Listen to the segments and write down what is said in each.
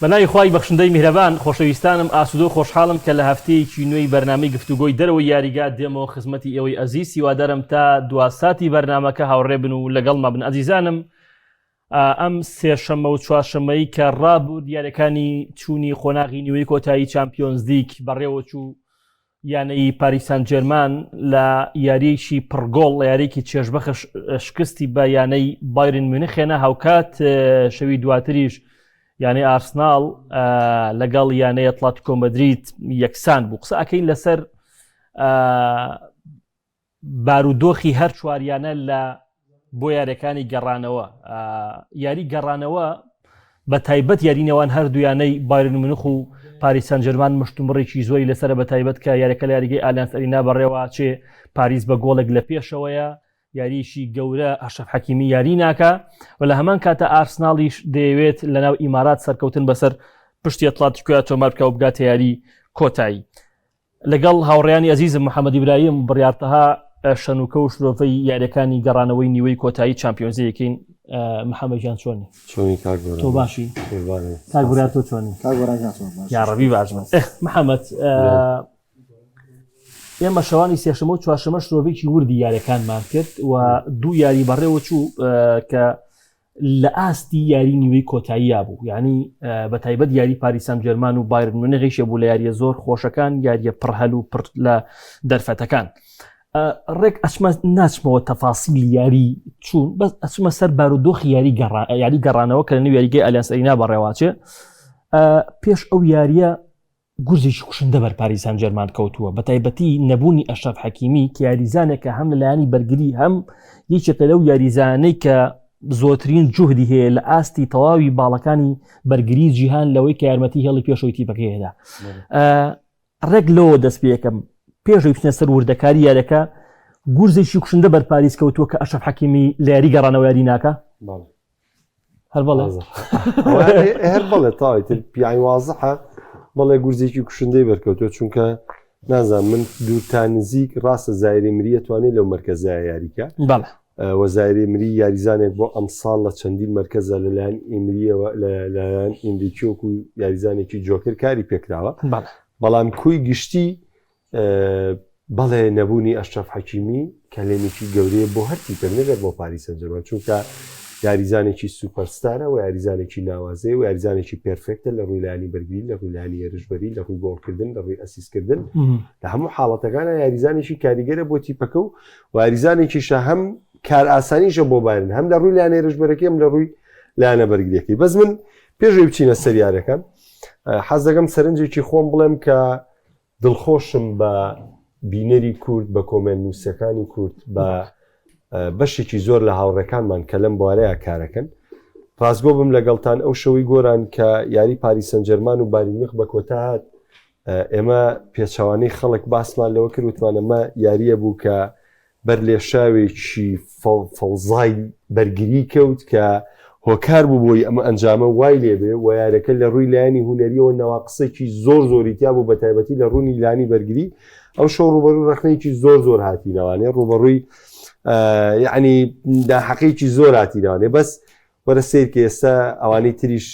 بەناوی خوای بەخشندەی میهرەبان خۆشەویستانم ئاسودۆ خۆشحاڵم کە لە هەفتەیەکی نوێی بەرنامەی گفتوگۆی دەرەوەی یاریگا دێمەوە خزمەتی ئێوەی ئەزیز هیوادارم تا دوا ساتی بەرنامەکە هاوڕێ بن و لەگەڵما بن. ئەزیزانم، ئەم سێشەمە و چوارشەمەی کە ڕابوو دیارەکانی چوونی خۆناغی نیوەی کۆتایی چامپیۆنز لیگ بەڕێوە چوو یانەی پاریس سان ژێرمان لە یاریەکی پڕگۆڵ لە یاریەکی چێژبەخ شکستی بە یانەی بایرن میونخێنە هاوکات شەوی دواتریش یانەی ئارسناڵ لەگەڵ یانەی ئەتلێتیکۆ مەدریت یەکسان بوو. قسە ئەکەین لەسەر بارودۆخی هەر چواریانە لە بۆ یاریەکانی گەڕانەوە. یاری گەڕانەوە بە تایبەت یارینەوان هەردوویانەی بایرن میونخ و پاریس سان ژێرمان مشتومڕێکی زۆری لەسەر بە تایبەت کە یاریەکە لە یاریگەی ئالیانس ئەرینا بەڕێوە چێ پاریس بە گۆڵێک لە پێشەوەیە، یاریشی گەورە ئەشرەف حەکیمی یاری ناکە و لە هەمان کاتە ئارسناڵیش دەیەوێت لەناو ئیمارات سەرکەوتن بەسەر پشتی ئەتلێتیکۆ تۆمار بکە و بگاتە یاری کۆتایی. لەگەڵ هاوڕێیانی ئەزیزم محەممەد ئیبراهیم بڕیارتەها شەنوکە و شرۆفەی یاریەکانی گەڕانەوەی نیوەی کۆتایی چامپیۆنز لیگەکەین. محەممەد جان چۆنی؟ تۆ باشی؟ کاک بورات تۆ چۆنی؟ یاڕەبی باشمە. محەممەد، ئێمە شەوانی سێشەمە و چوارشەمە شرۆڤێکی وردی یاریەکانمان کرد و دوو یاری بەڕێوە چوو کە لە ئاستی یاری نیوەی کۆتاییە بوو، یعنی بە تایبەت یاری پاریس سان ژێرمان و بایرن میونخ بوو لە یاریە زۆر خۆشەکان، یاریە پڕهەل و پڕ لە دەرفەتەکان. ڕێک ئەچمە ناچمەوە تەفاسیلی یاری چوون، بەس ئەچمە سەر بارودۆخی یاری گەڕانەوە کە لە نێو یاریگەی ئالیانس ئەرینا بەڕێواچێ. پێش ئەو یاریە گورزێکی کوشندە بەر پاریس سان ژێرمان کەوتووە، بە تایبەتی نەبوونی ئەشرەف حەکیمی کە یاریزانێکە هەم لەلایەنی بەرگری هەم یەکێکە لەو یاریزانەی کە زۆرترین جوهدی هەیە لە ئاستی تەواوی باڵەکانی بەرگری جیهان لەوەی کە یارمەتی هێڵی پێشەوەی تیپەکەی هێدا. ڕێک لەوە دەست پێەکەم پێشەوەی بچنە سەر وردەکاری یاریەکە گورزێکی کوشندە بەر پاریس کەوتووە کە ئەشرەف حەکیمی لە یاری گەڕانەوە یاری ناکە. هەر بەڵێ تاوایتر پیانی وازەحە بەڵێ گورزێکی کوشندەی بەرکەوتووە، چونکە نازانم من دوورتان نزیک ڕاستە زایری مریە توانێت لەو مەرکەزە یاریکە وەزایری مری یاریزانێک بۆ ئەم ساڵ لە چەندین مەرکەزە لەلایەن ئیمریەوە لەلایەن ئیندیکیۆک و یاریزانێکی جۆکر کاری پێکراوە، بەڵام کوی گشتی بەڵێ نەبوونی ئەشرەف حەکیمی کەلێمێکی گەورەیە بۆ هەرتی پێنەگەر بۆ پاریس سان ژێرمان، چونکە یاریزانێکی سوپەرستارە و یاریزانێکی ناوازەیە و یاریزانێکی پێرفێکتە لە ڕووی لایەنی بەرگری، لە ڕووی لایەنی هێرشبەری، لە ڕووی گۆڵکردن، لە ڕووی ئەسیستکردن، لە هەموو حاڵەتەکانە یاریزانێکی کاریگەرە بۆ تیپەکە و یاریزانێکیشە هەم کار ئاسانیشە بۆ بایرن، هەم لە ڕووی لایەنی هێرشبەرەکەی هەم لە ڕووی لایەنە بەرگریەکەی. بەس من پێشەوەی بچینە سەر یاریەکان حەز دەکەم سەرنجێکی خۆم بڵێم کە دڵخۆشم بە بینەری کورد، بە کۆمنت نووسەکانی کورد، بە بەشێکی زۆر لە هاوڕێکانمان کە لەم بوارەیە کارەکەن. ڕاستگۆ بم لەگەڵتان ئەو شەوەی گۆران کە یاری پاریس سان ژێرمان و بایرن میونخ بە کۆتا هات، ئێمە پێچەوانەی خەڵک باسمان لەوە کرد وتمان ئەمە یاریە بوو کە بەر لێشاوێکی فەڵزای بەرگری کەوت کە هۆکار بوو بۆی ئەمە ئەنجامە وای لێبێ و یاریەکە لە ڕووی لایەنی هونەریەوە نەواقسێکی زۆریتیا بوو بە تایبەتی لە ڕوونی لایەنی بەرگری. ئەو شەو ڕوبەڕووی ڕەخنەیەکی زۆر هاتینەوانێ، ڕوبەڕووی یعنی داحەقەیەکی زۆر هاتینەوانێ. بەس وەرە سیر کە ئێستا ئەوانەی تریش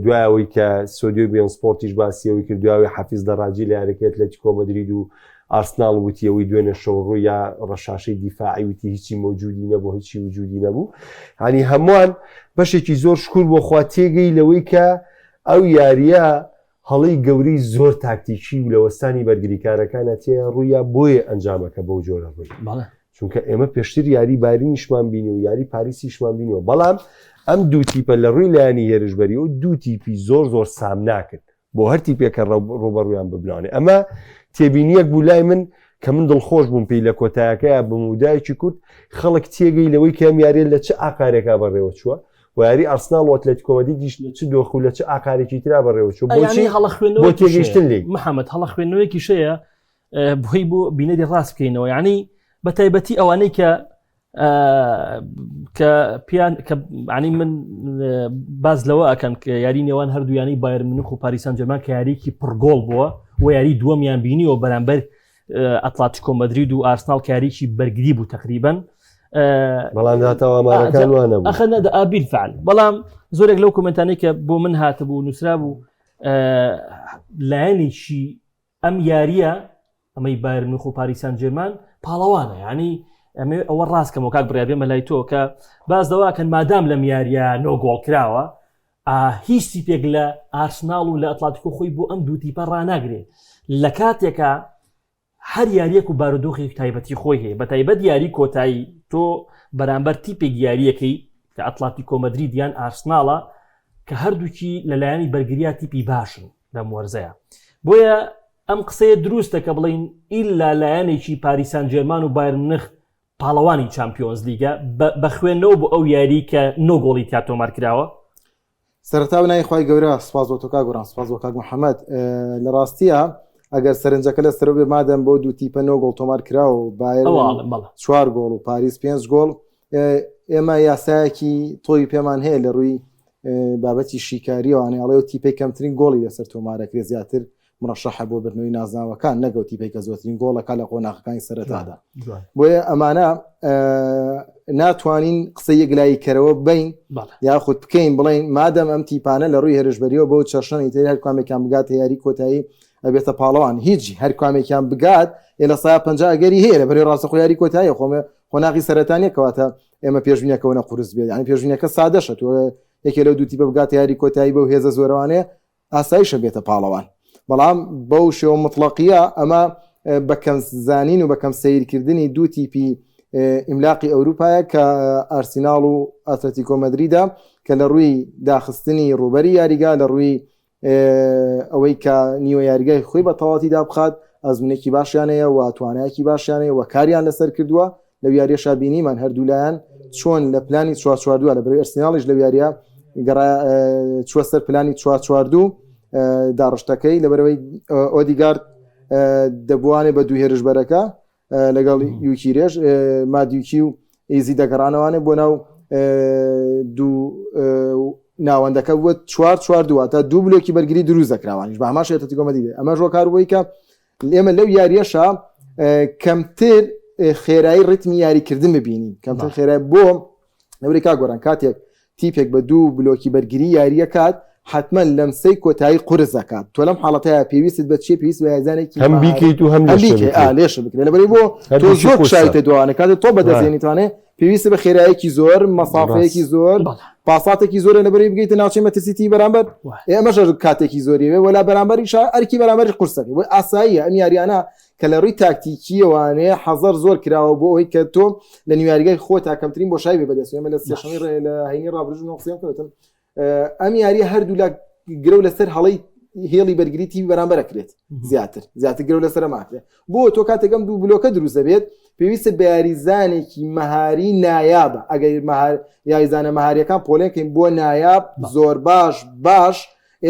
دوایەوەی کە سۆدیۆ بیۆن سپۆرتیش باسیەوەی کرد، دوای حەفیز دەڕاجی لە یاریەکە ئەتلێتیکۆ مەدرید و ئارسناڵ وتیەوەی دوێنێ شەوڕوو یا ڕەشاشەی دیفاعی وتی هیچی مەوجودی نەبوو، هیچی وجودی نەبوو. ینی هەمووان بەشێکی زۆر شکور بۆ خوا تێگەی لەوەی کە ئەو یاریە هەڵی گەوری زۆر تاکتیکی و لەوەستانی بەرگریکارەکانە تێ ڕوویە بۆیە ئەنجامەکە بەو جۆرە ڕووی، چونکە ئێمە پێشتر یاری بارینیشمان بینی و یاری پاریسیشمان بینەوە، بەڵام ئەم دوو تیپە لە ڕووی لایەنی هێرشبەری و دوو تیپی زۆر سام ناکرد بۆ هەر تیپێکە ڕوبەڕوویان ببناوێ. ئەمە تێبینیەک بوو لای من کە من دڵخۆش بووم پێی لە کۆتایەکەیە بمودایکی کورد خەڵک تێگەی لەوەی کە ئەم یاریە لە چ ئاکارێکا بەڕێوە چووە و یاری ئارسناڵ و ئەتلێتیکۆ مەدرید دیش لە چ دۆخ و لە چ ئاکارێکی ترا بەڕێوە چوو. بۆچی بۆ تێگەیشتن لێ محەممەد هەڵە خوێندنەوەیکی شەیە بۆی بۆ بینەری ڕاست بکەینەوە، یعنی بە تایبەتی ئەوانەی کە پیان کە عنی من باز لەوە ئەکەن کە یاری نێوان هەردوویانی بایرن میونخ و پاریس سان ژێرمان کە یاریکی پڕگۆڵ بووە و یاری دووەمیان بینیەوە بەرامبەر ئەتلێتیکۆ مەدرید و ئارسناڵ کە یاریکی بەرگری بوو تقریبا، بەڵام داتەوە ئەمارەکان وانە بوو ئەخەنە ئابیل فعل. بەڵام زۆرێک لەو کۆمنتانەی کە بۆ من هاتبوو نووسرا بوو لایەنێکی ئەم یاریە ئەمەی بایر مونیخ و پاریس سان ژێرمان پاڵەوانە، یعنی ئەمێ ئەوە ڕاستکەمەوە کاک بڕیا بێمە لای تۆ کە باز دەواکەن مادام لەم یاریە نۆگۆڵ کراوە هیچ تیپێک لە ئارسناڵ و لە ئەتلاتیکۆ خۆی بۆ ئەم دوو تیپە ڕناگرێت لە کاتێکە هەر یاریەک و بارودۆخی تایبەتی خۆی هەیە بە تایبەت یاری کۆتایی تۆ بەرامبەر تیپێک یاریەکەی کە ئەتلاتیکۆ مەدرید یان ئارسناڵە کە هەردووکی لەلایەنی بەرگریا تیپی باشن لەم وەرزەیە بۆیە ئەم قسەیە دروستە کە بڵین ئیلا لایەنێکی پاریس سان ژێرمان و بایر مونیخ پاڵەوانی چامپیۆنز لیگە بە خوێندنەوە بۆ ئەو یاری کە نۆ گۆڵی تیا تۆمار کراوە. سەرەتا بنای خی گەورە سپاس بۆ تۆ کاک گۆران، سپاس بۆ کاک محەممەد. لە ڕاستیە ئەگەر سەرنجەکە لە سەرۆ بێ مادەم بۆ دوو تیپە نۆ گۆڵ تۆمار کراوە و بایر 4 گۆڵ و پاریس 5 گۆڵ ئێمە یاسایەکی تۆی پێمان هەیە لە ڕووی بابەتی شیکاریەوەوانێ ئەڵێ و تیپی کەمترین گۆڵی لەسەر تۆمارەکرێ زیاتر مرەشەحە بۆ بردنەوەی نازناوەکان نەگەوت تیپی کە زۆرترین گۆڵەکە لە قۆناغەکانی سەرەتادا. بۆیە ئەمانە ناتوانین قسە یەکلایی کەرەوە بین یاخود بکەین بڵین مادەم ئەم تیپانە لە ڕووی هێرشبەریەوە بۆ چەشنی تر هەر کامێکیان بگات یاری کۆتایی ئەبێتە پاڵەوان هیچی هەر کامێکیان بگات ئێ لە 150 ئەگەری هەیە لە بەرەی ڕاستەخۆ یاری کۆتایی خۆمە خۆناغی سەرەتانیە کەواتە ئێمە پێشبینیەکەەوە قورس بێت یعنی پێشبینیەکە سادەشە تۆ یەکێ لەو دوو تیپە بگات یاری کۆتایی بەو هێزە زۆرەوانەیە ئاساییشە بێتە پاڵەوان بەڵام بەو شێوە مطلقیە ئەمە بەکەم زانین و بەکەم سیرکردنی دوو تیپی ئیملاقی ئەوروپایە کە ئارسیناڵ و ئەتلتیکۆ مەدریدە کە لە ڕووی داخستنی ڕوبەری یاریگا لە ڕووی ئەوەی کە نیوە یاریگای خۆی بە تەواوەتیدا بخات ئەزمونێکی باشیانەیە و توانایەکی باشیانەیە و کاریان لەسەر کردووە لە یاریە شابینیمان هەردوولایەن چۆن لە پلانی 4-4-2 لە بەرەوەی ئەرسیناڵیش لە یاریە چوە سەر پلانی 4-4-2 داڕشتەکەی لە بەرەوەی ئۆدیگارد دەبوانێ بە دوو هێرشبەرەکە لەگەڵ یوکیرێژ مادیوکی و ئیزی دەگەڕانەوانێ بۆ ناو دوو ناوەندەکە بووە 4-4-2 تا دوو بلۆکی بەرگری دروست دەکراوانیش بە هەماش ئەتلتیکۆ مەدریدە ئەمە ژۆ کاربووی کە ئێمە لەو یاریەشە کەمتر خێرایی ڕیتمی یاریکردن ببینین کەمتر خێرای بۆ نەوری کاک گۆران کاتێک تیپێک بە دوو بلۆکی بەرگری یاریە کات حتمما لەمسەی کۆتایی قورس دەکات تۆ لەم حاڵەتەیە پێویست بە چی پێویست بە یازانێکی هەم بیکەیت و هەم لێش بکرێت لەبەری بۆ تۆ زۆر شایتە دوانە کاتێک تۆ بەدەزێنیتوانێ پێویستە بە خێرایەکی زۆر مەسافەیەکی زۆر پاساتێکی زۆرە لەبەری بگەیتە ناوچەی مەترسیتی بەرامبەر ئێمەش کاتێکی زۆریوێ وەلا بەرامبەریش ئەرکی بەرامبەری قورسەکە وە ئاساییە ئەم یاریانە کە لە ڕووی تاکتیکیەوانەیە حەزەر زۆر کراوە بۆ ئەوەی کە تۆ لە نیویاریگای خۆت تا کەمترین بۆ شای بێ بەدەست ئێمە لە سێشەمی لە هەینی ڕابردوو قسەیان کردم ئەم یاریە هەردوو لە گرە لەسەر هەڵی هێڵی بەرگری تیوی بەرامبەر ئەکرێت زیاتر گرە لەسەر ماکرێت بۆ تۆ کاتێکم دوو بلۆکە دروست دەبێت پێویستە بە یاریزانێکی مەهاری نایابە ئەگەر یاریزانە مەهاریەکان پۆلێنکەین بۆ نایاب زۆر باش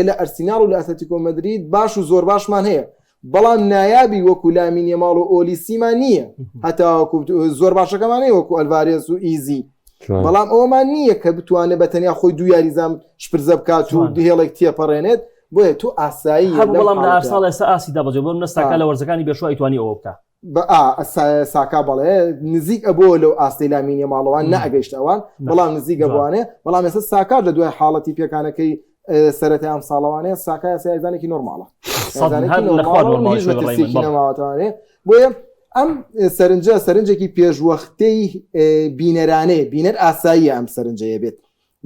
لە ئەرسیناڵ و لە ئەتلتیکۆ مەدرید باش و زۆر باشمان هەیە بەڵام نایابی وەکو لامین یاماڵ و ئۆلیسیمان نییە هەتا زۆر باشەکەمان هەیە وەکو ئەلڤارێز و ئیزی بەڵام ئەومان نییە کە بتوانێت بە تەنیا خۆی دوو یاریزان شپرزە بکات و هێڵێک تێپەڕێنێت بۆیە تو ئاسایی بەڵام لە ئارسناڵ ئێستا ئاسی دابەجێ بۆ نەستاکە لە وەرزەکانی بێشوە ئەیتوانی ئەوە بکە ساکا بەڵێ نزیک ئەبووە لەو ئاستی لامینە ماڵەوان نەئەگەیشت ئەوان بەڵام نزیکە بوانێ بەڵام ئێستا ساکار لە دوای حاڵەتی پێکانەکەی سەرەتای ئەم ساڵەوانەیە ساکای سایزانێکی نۆرماڵە نەماوەتوانێ بۆیە ئەم سەرنجێکی پێشوەختەی بینەرانەیە بینەر ئاسایی ئەم سەرنجەیە بێت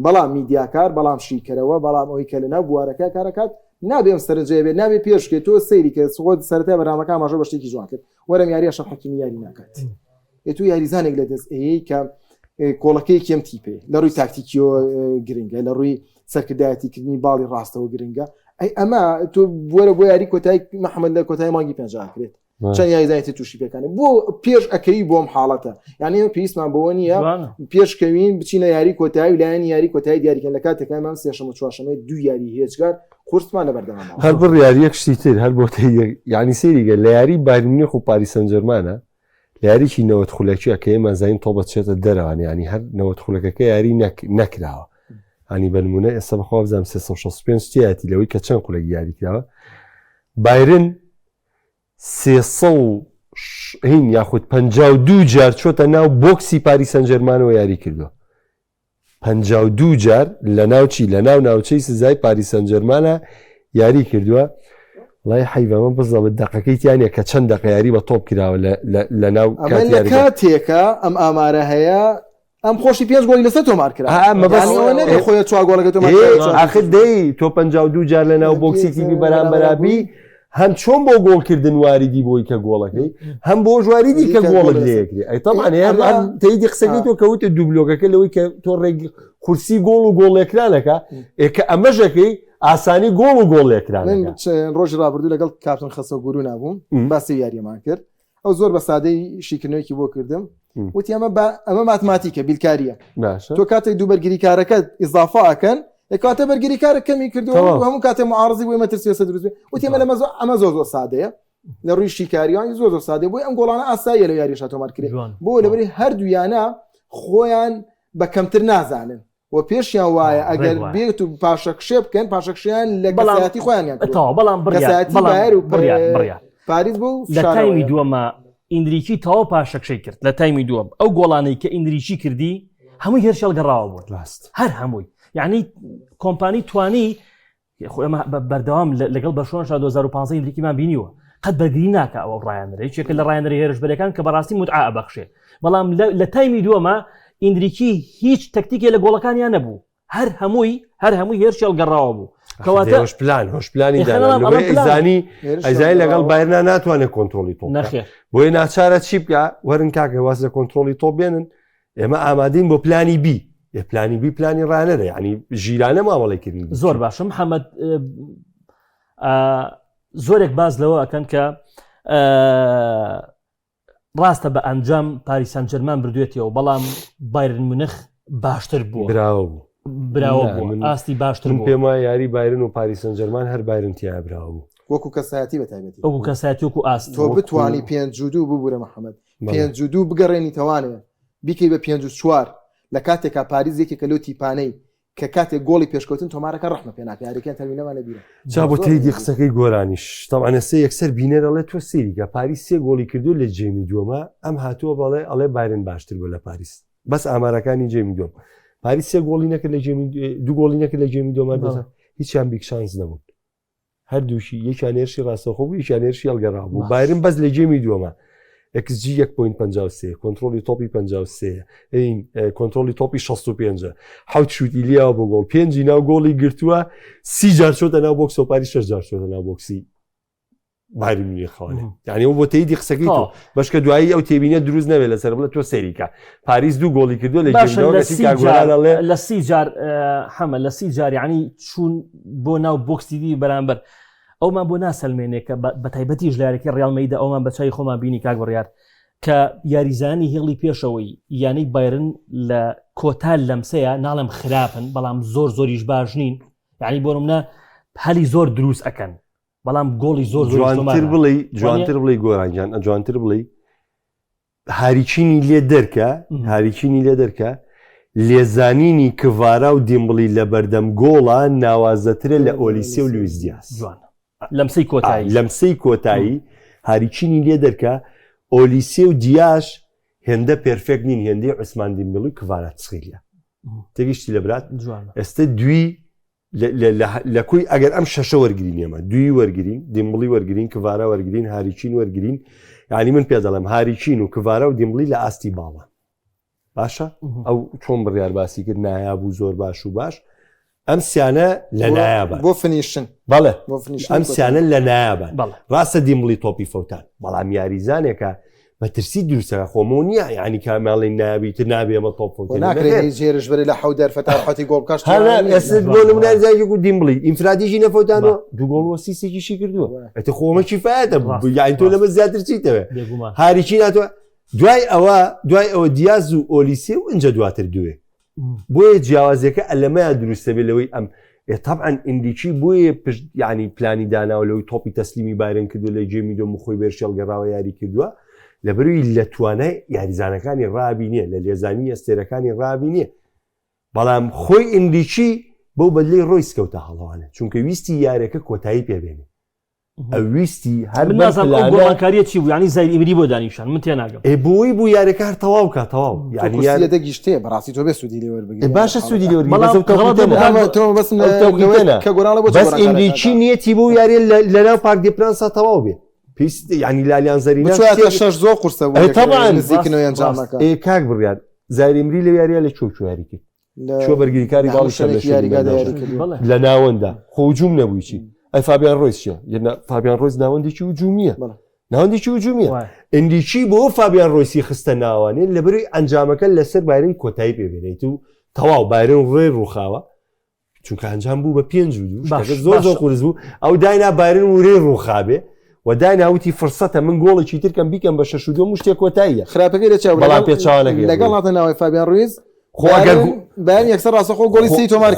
بەڵام میدیاکار بەڵام شیکەرەوە بەڵام ئەوی کە لەناو بوارەکە کارەکات نابێم سەرنجەیە بێت نابێت پێشکێت تۆ سەیری کە سۆت سەرەتای بەرنامەکان ماژە بە شتێکی جوان کرد وەرەم یاریە شەڕ حەکیمی یاری ناکات تو یاریزانێک لە دەست ئەیەی کە کۆڵەکەی کەم تیپێ لە ڕووی تاکتیکیەوە گرنگە لە ڕووی سەرکردایەتیکردنی باڵی ڕاستەوە گرنگە ئەی ئەمە تۆ وەرە بۆ یاری کۆتایی محەممەد لە کۆتایی مانگی 50 کرێت چەند یاریزانێتی تووشی پێکانێت بۆ پێش ئەکەی بۆم حاڵەتە یعنی پێویستمان بەوە نییە پێشکەوین بچینە یاری کۆتایی و لایەن یاری کۆتایی دیاریکەن لە کاتێکمان مام سێشەمە چوارشەمەی دوو یاری هێچگار قورسمان لە بەردەوام هەر بڕ یاریەک شتی تر هەر بۆ یعنی سێریگە لە یاری بایر مونیخ و پاریس سەن ژەرمانە لە یاریکی نەوەت خولەکیە کە ئێمە زانین تۆ بەچێتە دەرەوە ینی هەر نەوەت خولەکەەکە یاری نەکراوە هەنی بەنمونە ئێستا بەخوا بزانم 365 تیاتی لەوەی کە چەند خولەکی یاری کراوە بایرن 300 یاخود 52 جار چۆتە ناو بۆکسی پاریس سەن ژەرمانەوە یاری کردووە 52 جار لە ناوچی لە ناو ناوچەی سزای پاریس سەن ژەرمانە یاری کردووە وڵای حەیڤەمە بزەڵت دەقەکەیتیانە کە چەند دەقە یاری بە تۆپ کراوە لە ناو کاتێکە ئەم ئامارە هەیە ئەم خۆشی 5 گۆڵی لەسەر تۆمار کرا خۆی 4 گۆڵەکە ئاخر دەی تۆ 52 جار لە ناو بۆکسی تیوی بەرامبەرابی هەم چۆن بۆ گۆڵکردن واریدی بۆی کە گۆڵەکەی هەم بۆ ژواریدی کە گۆڵت لێکری ئەی تەمانێ تەیدی قسەکەی تۆ کەوتە دووبلۆکەکە لەوەی کە تۆ ڕێک کورسی گۆڵ و گۆڵێکرانەکە کە ئەمەژەکەی ئاسانی گۆڵ و گۆڵێکرانەکە. ڕۆژی ڕابردوو لەگەڵ کاپتن خەسە گورو نابووم باسی یاریەمان کرد ئەو زۆر بە سادەی شیکردنەوەیکی بۆ کردم وتی ئەمە ماتماتیکە بیلکاریە تۆ کاتێک دوو بەرگری کارەکەت ئیزافا ئەکەن کاتە بەرگری کارە کەمی کردەوە هەموو کاتێ معارضی بۆی مەترسیێسە دروست وتی ئەمە ئەمە زۆر سادەیە لە ڕووی شیکاریان زۆر سادەیە بۆی ئەم گۆڵانە ئاساییە لە یاریشە تۆمار کرێت بۆ لەبەری هەردوویانە خۆیان بە کەمتر نازانن و پێشیان وایە ئەگەر بێت و پاشەکشێ بکەن پاشەکشیان لە گەڵایەتی خۆیان بەڵام بڕیار پاریس بۆ لە تایمی دووەمە ئیندریکی تەواو پاشەکشەی کرد لە تایمی دووەم ئەو گۆڵانەی کە ئیندریکی کردی هەمووی هێرشێڵ گەڕاوە بوو هەر هەمووی یعنی کۆمپانی توانی بەردەوام لەگەڵ بەشۆنشا 2015 ئیندریکیمان بینیوە قەت بەرگری ناکە ئەوە ڕایەنەرە هیچێکە لە ڕایەنەری هێرشبەرەکان کە بەڕاستی متعا بەخشێ بەڵام لە تایمی دووەمە ئیندریکی هیچ تەکتیکێ لە گۆڵەکانیان نەبوو هەر هەمووی هێرشێڵ گەڕاوە بوو هۆشپلانی ئەیزانی لەگەڵ بایرنا ناتوانێت کۆنتترۆلی تۆ بۆیە ناچارە چی بکە وەرن کاکە واز لە کۆنتترۆلی تۆ بێنن ئێمە ئامادەین بۆ پلانی بی پلانی بی پلانی ڕانەرە ینی ژیرانە مامەڵی کردین زۆر باشە محەممەد زۆرێک باز لەوە ئەکەن کە ڕاستە بە ئەنجام پاریس سەن ژەرمان بردوێتەوە بەڵام بایرن مونخ باشتر بوو براوە بوو ئاستی باشتر پێم وایە یاری بایرن و پاریس سەن ژەرمان هەر بایرن تیا براوە بوو وەکو کەسایەتی بەتایبەتی وەکو کەسایەتی وەکو ئاست تۆ بتوانی 5-2 ببوورە محەممەد 5-2 بگەڕێنی تەوانێ بیکەی بە 5-4 لە کاتێکا پاریس یەکێکە لەو تیپانەی کە کاتێک گۆڵی پێشکەوتن تۆمارەکە ڕەحمە پێ ناکە یاریەکان تەرمینەوانە بیرە جا بۆ تێیدی قسەکەی گۆرانیش تەمانە سێ یەکسەر بینەرەڵێ تۆ سێریکە پاریس سێ گۆڵی کردو لە جێمی دووەمە ئەم هاتووە بەڵێ ئەڵێ بایرن باشتر بوو لە پاریس بەس ئامارەکانی جێمی دووەم پاریس سێ گۆڵی نەکرد لە جێمی دوو گۆڵی نەکرد لە جێمی دووەمە دەسە هیچیان بیگ شانس نەبوون هەردووشی یەکیان هێرشی ڕاستەخۆ بوو یەکیان هێرشی هەڵگەڕا بوو بایرن بەس لە جێمی دووەمە XG 1.53 کۆنتترۆلی تۆپی 53 کۆنتترۆلی تۆپی 65 حوت شوتی لیاوە بۆ گۆڵ 5 ناو گۆڵی گرتووە 30 جار چۆتە ناو بۆکس و پاری 6 جار چۆتە ناو بۆکسی باری خاڵێ یعنی ئەو بۆ تێیدی قسەکەی تۆ بەشکە دوایی ئەو تێبینە دروست نەبێت لەسەر بڵێت تۆ سەریکە پاریس دوو گۆڵی کردو لە 30 جار حەمە لە 30 جار یعنی چوون بۆ ناو بۆکسی دی بەرامبەر ئەومان بۆ ناسەلمێنێ کە بە تایبەتی ژلارێکی ڕیال مەیدا ئەومان بەچای خۆمان بینی کاک بڕیار کە یاریزانی هێڵی پێشەوەی یعنی بایرن لە کۆتا لەمسەیە ناڵم خراپن بەڵام زۆریش باش نین یعنی بۆ نمونە هەلی زۆر دروست ئەکەن بەڵام گۆڵی زۆر جوانتر بڵی گۆرانجان جوانتر بڵی هاریچینی لێ دەرکە لێزانینی کڤارا و دیمبڵی لە بەردەم گۆڵە ناوازەترە لە ئۆلیسێ و لویس دیاس لەمسەی کۆتایی هاریچینی لێ دەرکە ئۆلیسێ و دیاش هێندە پێرفێک نین هێندەی عوسمان دیمبڵی کڤارا چخیلە تێگەشتی لە برات ئێستا دوی لە کوی ئەگەر ئەم شەشە وەرگرین ئێمە دوی وەرگرین دیمبڵی وەرگرین کڤارا وەرگرین هاریچین وەرگرین یعنی من پێ دەڵێم هاریچین و کڤارا و دیمبڵی لە ئاستی باڵە باشە ئەو چۆن بڕیار باسی کرد نایابوو زۆر باش و باش ئەم سیانە لە نایابە بۆ فنیشن بەڵێ ئەم سیانە لە نایابە ڕاستە دیمبڵی تۆپی فەوتان بەڵام یاریزانێکە مەترسی دروستە خۆمە نییە ینی کاماڵی نابیتر نابێمە تۆپ جێرش بێ لە حەو دەرفەتاحەتی گۆڵ کاش بۆ منازای و دیمبڵی ئینفرادیژی نەفەوتانەوە دوو گۆڵ وە سیسێکیشی کردووە ئەتە خۆمە کیفایەتە یانی تۆ لەمە زیاتر چیتەوە هاریچی ناتوە دوای ئەوە دیاز و ئۆلیسێ و ئەنجە دواتر دوێ بۆیە جیاوازەکە ئەلەمەیە دروستە بێ لەوەی ئەم طبعا ئیندیچی بۆیە ینی پلانی داناوە لەوەی تۆپی تەسلیمی بارن کردو لە جێمی دۆ مخۆی بێرشێڵگەڕاوە یاری کردووە لەبەروی لە توانای یاریزانەکانی ڕابی نییە لە لێزانی ئەستێرەکانی ڕابی نییە بەڵام خۆی ئیندیچی بەو بەدلەی ڕۆیس کەوتە هەڵەوانە چونکە ویستی یارەکە کۆتایی پێبێنێ ئەویستی هەر گۆڕانکاریە چی بوو ینی زای ئیمری بۆ دانیشان من تێناگەم بۆی بوو یاریەکە هەر تەواو کە تەواو یعنی دەگیشتێ بەڕاستی تۆ بێ سوودی لێ وەربگری باشە سوودی لێ بەس ئیمریکی نیەتی بۆ یاری لەناو پارک دی پرانسا تەواو بێ پێویست ینی لالیان زەرینە شەش زۆر قورسە نزیکنەوەیان جامەکە کاک بڕیار زایریمری لە یاریە لە چۆ یاری کرد چۆ بەرگریکاری باڵی لە ناوەندا خۆجووم نەبووی چی ئەی فابیان ڕۆیسە فابیان ڕۆیز ناوەندێکی وجومیە ناوەندێکی وجومیە ئەندیچی بۆ فابیان ڕۆیسی خستە ناوانێت لەبەری ئەنجامەکە لەسەر بارن کۆتایی پێبێنیت و تەواو بارن ڕێ ڕووخاوە چونکە ئەنجام بوو بە 5 زۆر زۆر قورس بوو ئەو داینا بارن وڕێ ڕووخابێ و دایناوتی فرسەتە من گۆڵێکی ترکەم بیکەم بە 6 شتێک کۆتاییە خراپەکەی لە چاو بەڵام پێچاوانەکە لەگەڵ هاتە ناوی فابیان ڕۆیز بەیان یەکسەر ڕاستەخۆ گۆڵی سی تۆمار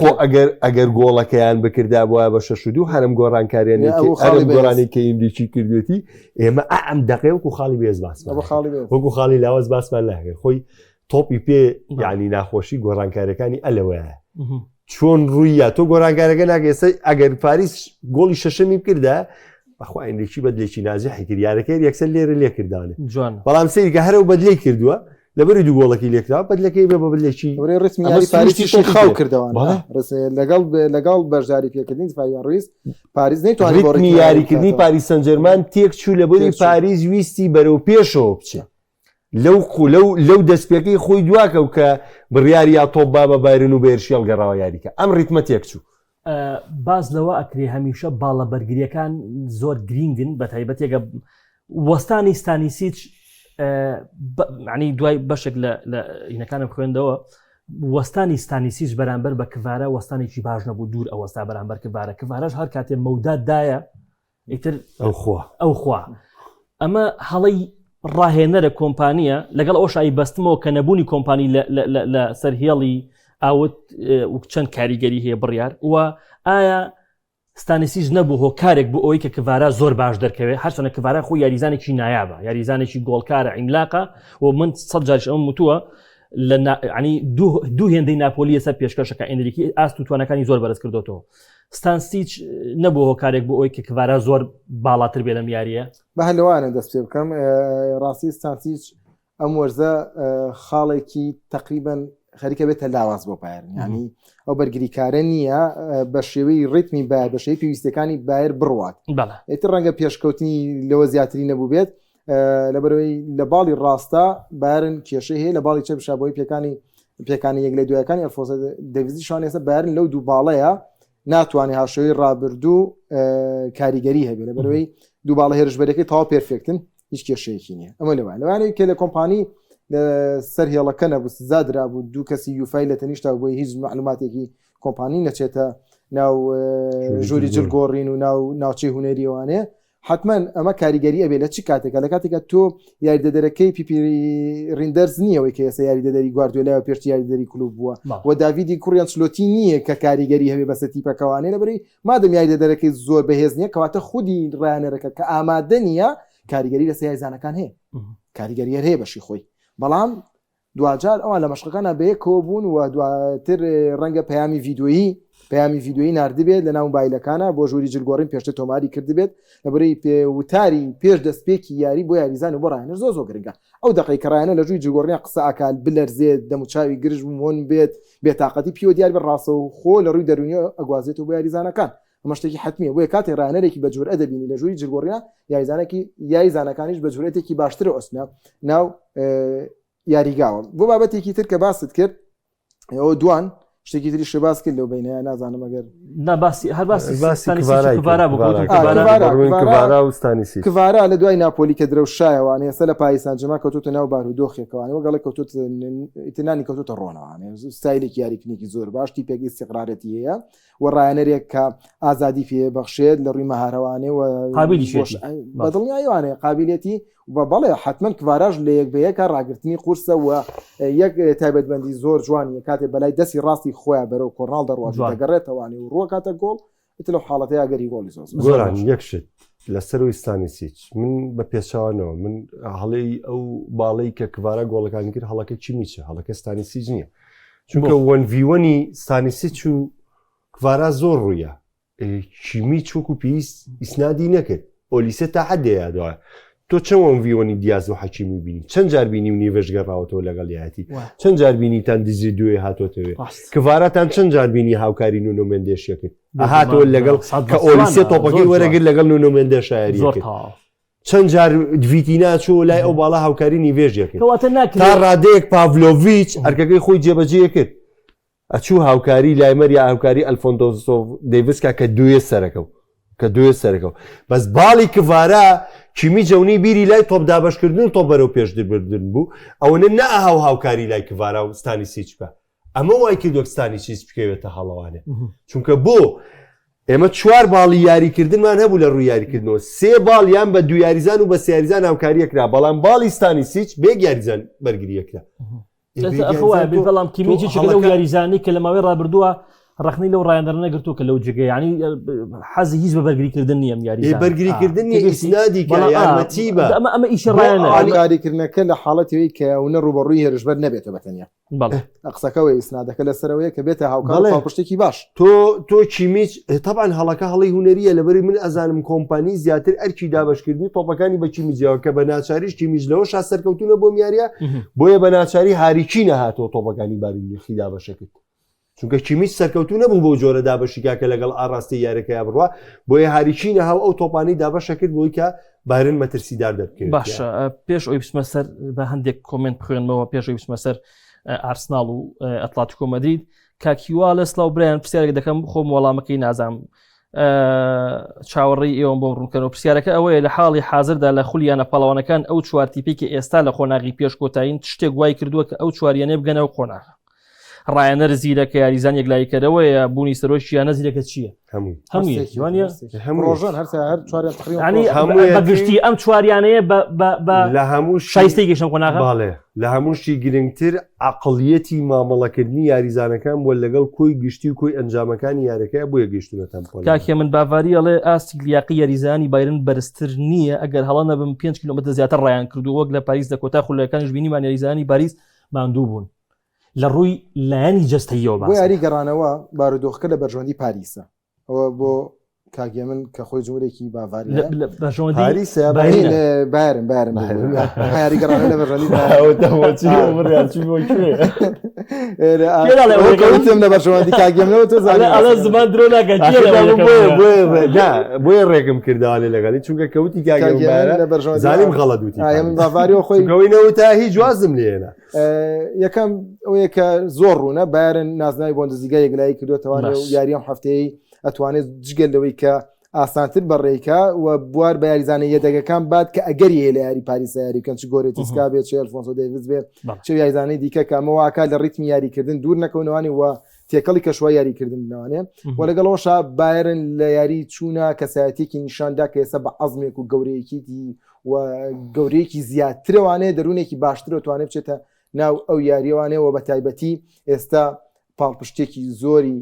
ئەگەر گۆڵەکەیان بکردا بووە بە 6 هەرم گۆڕانکاریانی کە ئیمریکی کردوێتی ئێمە ئەم دقێ وەکو خاڵی بێز باس وەکو خاڵی لاوەز باسمان ناگەر خۆی تۆپی پێ یعنی ناخۆشی گۆڕانکاریەکانی ئەلەوەیە چۆن ڕوویە تۆ گۆڕانکارەکە ناگەێستا ئەگەر پاریس گۆڵی شەشەمی بکردا بەخوا ئەندێکی بەدلێکی نازی حیکردیارەکەی یەکسەر لێرە لێکردانە بەڵام سەیرکە هەرەو بەدلەی کردووە لەبەری دوو گۆڵەکی لێکرا بەدلەکەی بێ بە بەدلێکی ڕسمی پاریسی خاو کردەوە لەگەڵ بەشداری پێکردنی فابیان ڕۆیز پاریس نەیتوانی یاریکردنی پاریس سەن ژەرمان تێک چوو لەبەری پاریس ویستی بەرەو پێشەوە بچێ لەو دەستپێکەی خۆی دواکە و کە بڕیاری یا تۆپ با بە بایرن و بێرشێڵ گەڕاوە یاریکە ئەم ڕیتمە تێک چوو باز لەوە ئەکرێ هەمیشە باڵە بەرگریەکان زۆر گرنگن بە تایبەتێکە وەستانی ستانیسیچ معنی دوای بەشێک لە ئینەکانم خوێندەوە وەستانی ستانیسیش بەرامبەر بە کڤارە وەستانێکی باش نەبوو دوور ئەوەستا بەرامبەر کڤارەش هەر کاتێ مەوداددایە ئیتر ئەوخوا ئەمە هەڵی ڕاهێنەرە کۆمپانیە لەگەڵ ئەوشایی بەستمەوە کە نەبوونی کۆمپانی لە سەرهێڵی ئاوت چەند کاریگەری هەیە بڕیار و ئایا ستانیسیش نەبوو هۆکارێک بۆ ئەوەی کە کڤارە زۆر باش دەرکەوێت هەرچەنە کڤارە خۆی یاریزانێکی نایابە یاریزانێکی گۆڵکارە عیملاقە و من 100 جاریش ئەم وتووە ینی دوو هێندەی ناپۆلی سەر پێشکەشەکە ئەندریکی ئاست و توانەکانی زۆر بەرز کردوتەوە ستانسیچ نەبوو هۆکارێک بۆ ئەوەی کە کڤارە زۆر باڵاتر بێ لەم یاریە بە هەلوانە دەست پێ بکەم ڕاستی ستانسیچ ئەم وەرزە خاڵێکی تقریبەن خەریکە بێتە لاواز بۆ پایرن ینی ئەو بەرگریکارە نییە بە شێوەی ڕیتمی بایر بە شێوەی پێویستەکانی بایر بڕوات ئیتر ڕەنگە پێشکەوتنی لەوە زیاتری نەبوو بێت لەبەرەوەی لە باڵی ڕاستە بارن کێشەی هەیە لە باڵی چە بشابۆی پێکانی یەک لە دوایەکانی ئەلفۆسە دەویزی شوان ێستا بارن لەو دوو باڵەیە ناتوانێت هاشەوەی ڕابردوو کاریگەری هەبێت لەبەرەوەی دوو باڵە هێرشبەرەکەی تاوا پێرفێکتن هیچ کێشەیەکی نییە ئەمە لەوانەیە کە لە کۆمپانی سەر هێڵەکە نەبوو زادرا بوو دوو کەسی یوفای لە تەنیشتا بۆی هیچ معلوماتێکی کۆمپانی نەچێتە ناو ژووری جلگۆڕین و ناوچەی هوەریوانێ حتمما ئەمە کاریگەری ئەبێ لە چی کاتێکە لە کاتێکە تۆ یاریدەدەرەکەی پیپیری ڕیندەرز نییەوەی کە ئێستا یاریدەدەری گواردیۆلا پێشتی یاریدەری کلوب بووە و داویدی کوڕیان سلۆتی نییە کە کاریگەری هەبێ بەسە تیپەکەوانێ لەبەری مادەم یاریدەدەرەکەی زۆر بەهێز نییە کەواتە خودی ڕایەنەرەکە کە ئامادە نییە کاریگەری لەسەر یاریزانەکان هەیە کاریگەری هەیە بەشی خۆی بەڵام دوجار ئەوان لە مەشقەکانە بەیەکەوە بوون و دواتر ڕەنگە پەیامی ڤیددیۆیی نردبێت لە ناو موبایلەکانە بۆ ژووری جلگۆڕین پێشتە تۆماری کردبێت لەبەرەی وتاری پێش دەستپێکی یاری بۆ یاریزان و بۆ ڕایەنەر زۆر گرنگە ئەو دقیقە ڕایەنە لە ژووری جلگۆڕین قسە ئاکال بلەرزێت دەموچاوی گرژ بوون بێت بێتاقەتی پیۆ دیار بە ڕاستە و خۆ لە ڕووی دەرونی ئەگوازێت و بۆ یاریزانەکان ئەمە شتێکی حتمیە بۆیە کاتێک ڕایەنەرێکی بە جورئە دەبینی لە ژووری جلگۆڕین یاریزانەکانیش بە جورەتێکی باشترە ئۆسنا ناو یاریگاوە بۆ بابەتێکی تر کە باست کرد ئەو دوان شتێکی تری شەباس کرد لەو بینەیە نازانم ئەگەر کڤارا لە دوای ناپۆلی کە درەوشایەوانێ ئێستا لە پاریسان جەما کەوتوتە ناو بارودۆخێکەوانێ وەگەڵی کەوتوت ئیتنانی کەوتوتە ڕۆنەوانێ ستایلێکی یاریکنێکی زۆر باش تیپێکی استیقرارەتی هەیە و ڕایەنەرێک کە ئازادی پێ بەخشێت لە ڕووی مەهارەوانێ و بەدڵنیایوانێ قابلیەتی و بەڵێ حتمما کڤاراژ لە یەک بە یەکە ڕاگررتنی قورسە و یەک تایبەتبەندی زۆر جوانی کاتێ بەلای دەستی ڕاستی خۆیان بەرەو کۆرناڵ دەڕوات دەگەڕێتەوانی و ڕوە کاتە گۆڵ لەو حاڵەتەیە گەری گۆڵی زۆران یەکشت لەسەرەوەی ستانیسیچ من بە پێچاوانەوە من هەڵەی ئەو باڵی کە کڤارە گۆڵەکانی کرد هەڵەکە چی میچە هەڵەکە ستانیسیج نییە چونکە وەنڤیوەنی ستانیسیچ و کڤارە زۆر ڕوویە چیمی چووک و پێویست ئیسنادی نەکرد ئۆلیسە تا حدەیە دوایە تۆ چەوەم ڤیۆنی دیاز و حەکیمی بینی چەند جار بینی و نیڤژ گەڕاوەتەوە لەگەڵ یاتی چەند جار بینیتان دیزی دوێ هاتۆتەوێ کڤارەتان چەند جار بینی هاوکاری نونۆ مندێشیەکەت هاتۆ لەگەڵ کە ئۆلیسە تۆپەکەی وەرەگر لەگەڵ نونۆ مندێ شایەریەکەت چەند جار دویتینا چۆ لای ئەو باڵا هاوکاری نیڤێژیەکەت تا ڕادەیەک پاڤلۆڤیچ ئەرکەکەی خۆی جێبەجێ کرد ئەچوو هاوکاری لایمەر یا هاوکاری ئەلفۆندۆسۆڤ دەیڤسکا کە دوێ سەرەکەو بەس باڵی کڤارە کیمی جەونی بیری لای تۆپ دابشکردن تۆ بەرەو پێشبردن بوو ئەوەنە نەهاو هاوکاری لای کڤارە و ستانی سیچ بکە ئەمە وای کردووە ستانی سیچ بکەوێتە هەڵەوانێ چونکە بۆ ئێمە چوار باڵی یاریکردنمان هەبوو لە ڕووی یاریکردنەوە سێ باڵیان بە دو یاریزان و بە سێ یاریزان هاوکاریەکرا بەڵام باڵی ستانی سیچ بێک یاریزان بەرگریەکرا بەڵام کیمیجی لەو یاریزانی کە لە ماوەی ڕابردووە ڕخنەی لەو ڕایەندەرە نەگرتووە کە لەو جگە ینی حەزی هیچ بە بەرگریکردن نیە یاری بەرگریکردن ئیسنادی کە یارمەتی بە ئەمە ئیشە ڕایەنە یاریکردنەکە لە حاڵەتەوەی کە ئەوە ڕوبەڕووی هێرشبەر نەبێتە بەتەنیا قسەکەەوەی ئیسنادەکە لەسەرەوەیە کە بێتە هاوکار پشتێکی باش تۆ کیمیچ تەبان هەڵەکە هەڵی هوەریە لەبەری من ئەزانم کۆمپانی زیاتر ئەرکی دابشکردنی تۆپەکانی بە کیمیجیەوە کە بە ناچاریش کیمیج لەوە شا سەرکەوتونە بۆ میاریە بۆیە بە ناچاری هاریکی نەهاتەوە تۆپەکانی باریخی دابشەکرد چونکە کیمیچ سەرکەوتو نەبوو بۆ جۆرە دابەشیکا کە لەگەڵ ئاڕاستی یارەکەی بڕوا بۆیە هاریکی نەهاو ئەو تۆپانی دابەشە کرد بۆی کە بارن مەترسیدار دەبکرد باشە پێش ئەوی بچمە سەر بە هەندێک کۆمنت بخوێنمەوە پێش ئەوی بچمە سەر ئارسناڵ و ئەتلتیکۆ مەدرید کاکیواڵە سلااو برایان پرسیارێک دەکەم خۆم وەڵامەکەی نازانم چاوەڕێی ئێوەم بۆم ڕوونکەنەوە پرسیارەکە ئەوەیە لە حاڵی حاضردا لە خولیانە پەڵەوانەکان ئەو چوارتیپی کە ئێستا لە خۆناغی پێش کۆتایین شتێک وای کردووە کە ئەو چواریانێ بگەنەوە خۆناغ ڕایەنەر زیرەکە یاریزان یەکلایکەرەوەیە بوونی سەرۆشی یانە زیرەکە چییە بەگشتی ئەم چواریانەیە لە هەموو شایستی گەشتم خۆناغ باڵێ لە هەمووشی گرنگتر عقڵیەتی مامەڵەکردنی یاریزانەکان بۆ لەگەڵ کۆی گشتی و کۆی ئەنجامەکانی یارەکەی بۆیە گەشتونەتەم کاکێ من باڤاری ئەڵێ ئاستی لیاقی یاریزانی بایرن بەرزتر نییە ئەگەر هەڵە نەبم 5 کیلۆمتر زیاتر ڕایان کردو وەک لە پاریس دەکۆتا خولەکانش بینیمان یاریزانی پاریس ماندوو بوون لە ڕووی لایەنی جەستەیەوە بۆ یاری گەڕانەوە بارودۆخەکە لە بەرژەوەندی پاریسە ئەوە بۆ کاگێ من کە خۆی جوورێکی باڤاری بارم یاری گەڕانە لە بەرژەوەندیتم لە بەرژەوەندی کاگەمنەوە تۆ زمان درۆ بۆیە ڕێگم کردوانێ لەگەڵی چونکە کەوتی زانیم غەڵەدوتی من باڤاریەوە خۆی گەوینەوە تا هیچ جوازم لێنە یەکەم ئەوەیە کە زۆر ڕوونە بارن نازناوی بۆندزیگای یەکلایی کردوێتەوانێ و یاریەم هەفتەیە ئەتوانێت جگەل لەوەی کە ئاسانتر بەڕێکە و بوار بە یاریزانە یەدەگەکان بات کە ئەگەری لە یاری پاریسە یاریکەن چ گۆرێتیسکا بێت چ ئەلفۆنسۆ دەیڤس بێت چ یاریزانەی دیکە کە ئەمەواکە لە ڕیتمی یاریکردن دوور نەکەونەوەی وە تێکەڵی کەشوە یاریکردن بنەوانێ و لەگەڵەوەشا بایرن لە یاری چوونە کەسایەتێکی نیشاندا کە ئێستا بە عەزمێک و گەورەیەکی و گەورەیەکی زیاترەوانێ دەروونێکی باشترە توانێت بچێتە ناو ئەو یاریەوانەوە بە تایبەتی ئێستا پاڵپشتێکی زۆری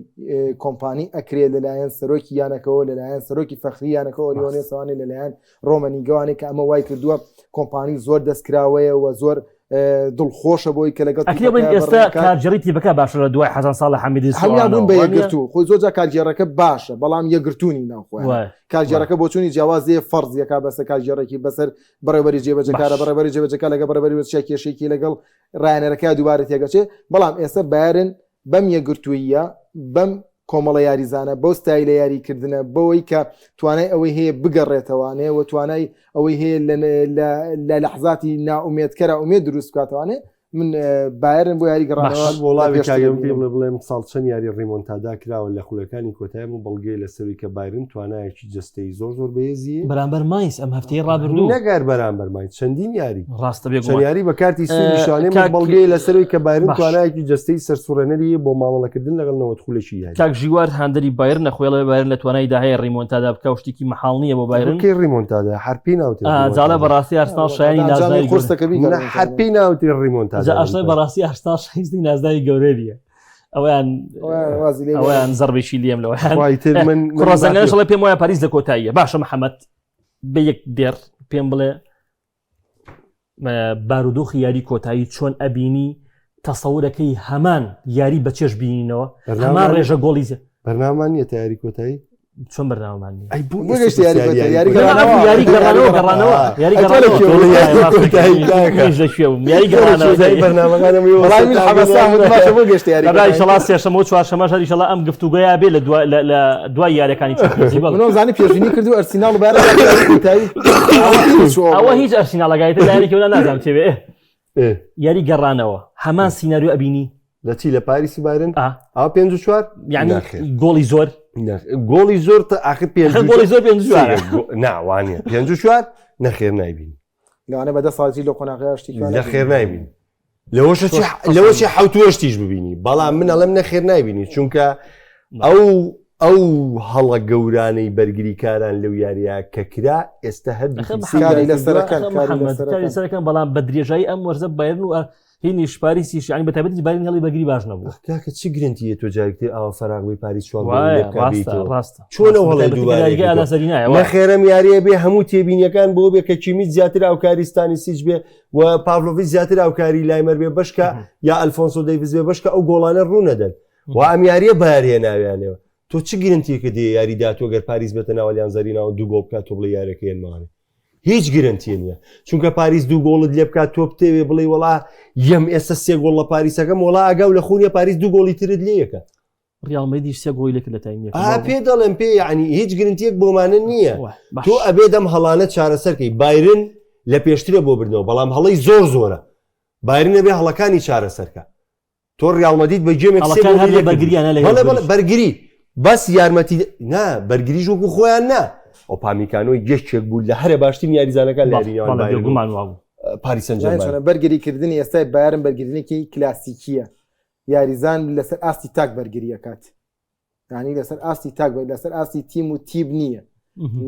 کۆمپانی ئەکرێت لەلایەن سەرۆکی یانەکەەوە لەلایەن سەرۆکی فەخری یانەکەەوە لیۆنێ سەوانێ لەلایەن ڕۆمەنیگەوانێک کە ئەمە وای کردووە کۆمپانی زۆر دەستکراوەیە و زۆر دڵخۆشە بۆی کە لەگەڵ ئێستا کارجێڕیتی بەکە باشە لە دوای حەزان ساڵە حەمیدی هەموون بە یەکگرتو خۆی زۆرجا کارجێڕەکە باشە بەڵام یەکگرتوونی ناوخۆی کارجێڕەکە بۆ چوونی جیاوازێ فەرزیەکە بەسەر کارجێڕێکی بەسەر بەڕێوەبەری جێبەجەکارە بەڕێوەبەری جێبەجەکە لەگە بەڕێوەبەری وەچە کێشێکی لەگەڵ ڕایەنەرەکە دووبارە تێگەچێ بەڵام ئێستا بارن بەم یەکگرتوویە بەم کۆمەڵە یاریزانە بەو ستایلە یاریکردنە بەوەی کە توانای ئەوەی هەیە بگەڕێتەوانێ و توانای ئەوەی هەیە لە لەحظاتی ناومێدکەرە ئومێد دروست بکاتەوانێ من بایرن بۆ یاری گەڕانەوە وڵاوی کاگەم پێ بڵێم ساڵ چەند یاری ڕیمۆنتادا کراوە لە خولەکانی کۆتاییم و بەڵگەی لەسەروی کە بایرن توانایەکی جەستەی زۆر بەهێزیە بەرامبەر ماینس ئەم هەفتەیە ڕابردوو نەگەر بەرامبەر ماینس چەندین یاری ڕاستە چەند یاری بە کارتی سویشانێ بەڵگەی لەسەروی کە بایرن توانایەکی جەستەی سەرسوڕێنەری بۆ مامەڵەکردن لەگەڵ نەوەت خولەکی یاری کاک ژیوار هەندەری بایرن نەخوێڵە بایرن لە توانای داهەیە ڕیمۆنتادا بکە شتێکی مەحاڵ نییە بۆ بایرن کەی ڕیمۆنتادا حرپی ناوتێ جاڵە بەڕاستی ئارسناڵ شایانی نازناوی قورسەکەبی حرپی ناوتی ڕیمۆنتادا بەڕاستی ئارسناڵ شایستی نازناوی گەورەیە ئەویان زەربێکی لێم لەوەیان کوڕەزەنگەنەشڵێ پێم وایە پاریس لە کۆتاییە باشە محەممەد بە یەک دێر پێم بڵێ بارودۆخی یاری کۆتایی چۆن ئەبینی تەسەورەکەی هەمان یاری بەچێش بینینەوە هەمان ڕێژە گۆڵیزە بەرنامە نیە تا یاری کۆتایی چۆن بەرنامەمانی بۆگەشت یاری یاری سێشەمە و چوارشەمەش ئینشەڵا ئەم گفتوگۆیە بێ لە دوای یاریەکانی زانی پێشبینی کردو ئەرسیناڵ ئەوە هیچ ئەرسیناڵەکایتە یاریکەوە نازانم چێ بێ یاری گەڕانەوە هەمان سینەریۆ ئەبینی لە چی لە پاریسی بایرن ئەو 5-4 یعنی گۆڵی زۆر گۆڵی زۆر تا ئاخر گۆڵی زۆر 5 ناوانە 5-4 نەخێر نایبین لەوانە بەدە ساڵی لە قۆناغیشتی لە خێر نایبین لەوەشی حوتوەشتیش ببینی بەڵام من ئەڵم نەخێر نایبینی چونکە ئەو هەڵە گەورانەی بەرگریکاران لەو یاریە کە کرا ئێستا هەردووکاری لەسەرەکان بەڵام بە درێژایی ئەم وەرزە بایرن و هینی شپاریسیش ینی بەتابەتی بارین هەڵی بەگری باش نەبوو کاکە چی گرنگیە تۆ جارێکی ئاوا فەراغوی پاریس ڕاستە چۆنە هەڵی دووبارە خێرم یاریە بێ هەموو تێبینیەکان بۆ بێ کە کیمیت زیاتر ئاوکاریستانی سیج بێ و پاڤلۆڤیچ زیاتر ئاوکاری لایمەر بێ بەشکە یا ئەلفۆنسۆ دەیڤیس بێ بەشکە ئەو گۆڵانە ڕوونەدەن و ئەم یاریە بەیاریە ناویانەوە تۆ چ گرنگیەکە دێ یاریدا تۆ گەر پاریس بێتە ناوەلیان زەرینەوە دوو گۆڵ بکات تۆ بڵێ یاریەکە هێنمانێ هیچ گرنگیە نییە چونکە پاریس دوو گۆڵت لێ بکات تۆ بتێوێ بڵێ وڵا یەم ئێستا سێ گۆڵ لە پاریسەکەم وڵا ئەگەو لە خونیە پاریس دوو گۆڵی ترت لێیەکە ڕیاڵمەدی سێ گۆڵی لێک لە تایمێک پێ دەڵێم پێ یعنی هیچ گرنگیەک بۆمانە نییە تۆ ئەبێ دەم هەڵانە چارەسەرکەی بایرن لە پێشترە بۆ بردنەوە بەڵام هەڵی زۆر زۆرە بایرن نەبێ هەڵەکانی چارەسەرکە تۆ ڕیاڵمەدیت بە جێمێک بەرگری بەس یارمەتی نا بەرگریش وەکو خۆیان نا ئۆپامیکانۆی گەشتێک بوو لە هەرە باشترین یاریزانەکان لەگومان پاریس سەن بەرگریکردنی ئێستای بایرن بەرگرتنێکی کلاسیکیە یاریزان لەسەر ئاستی تاک بەرگریەکات ینی لەسەر ئاستی تاک لەسەر ئاستی تیم و تیب نییە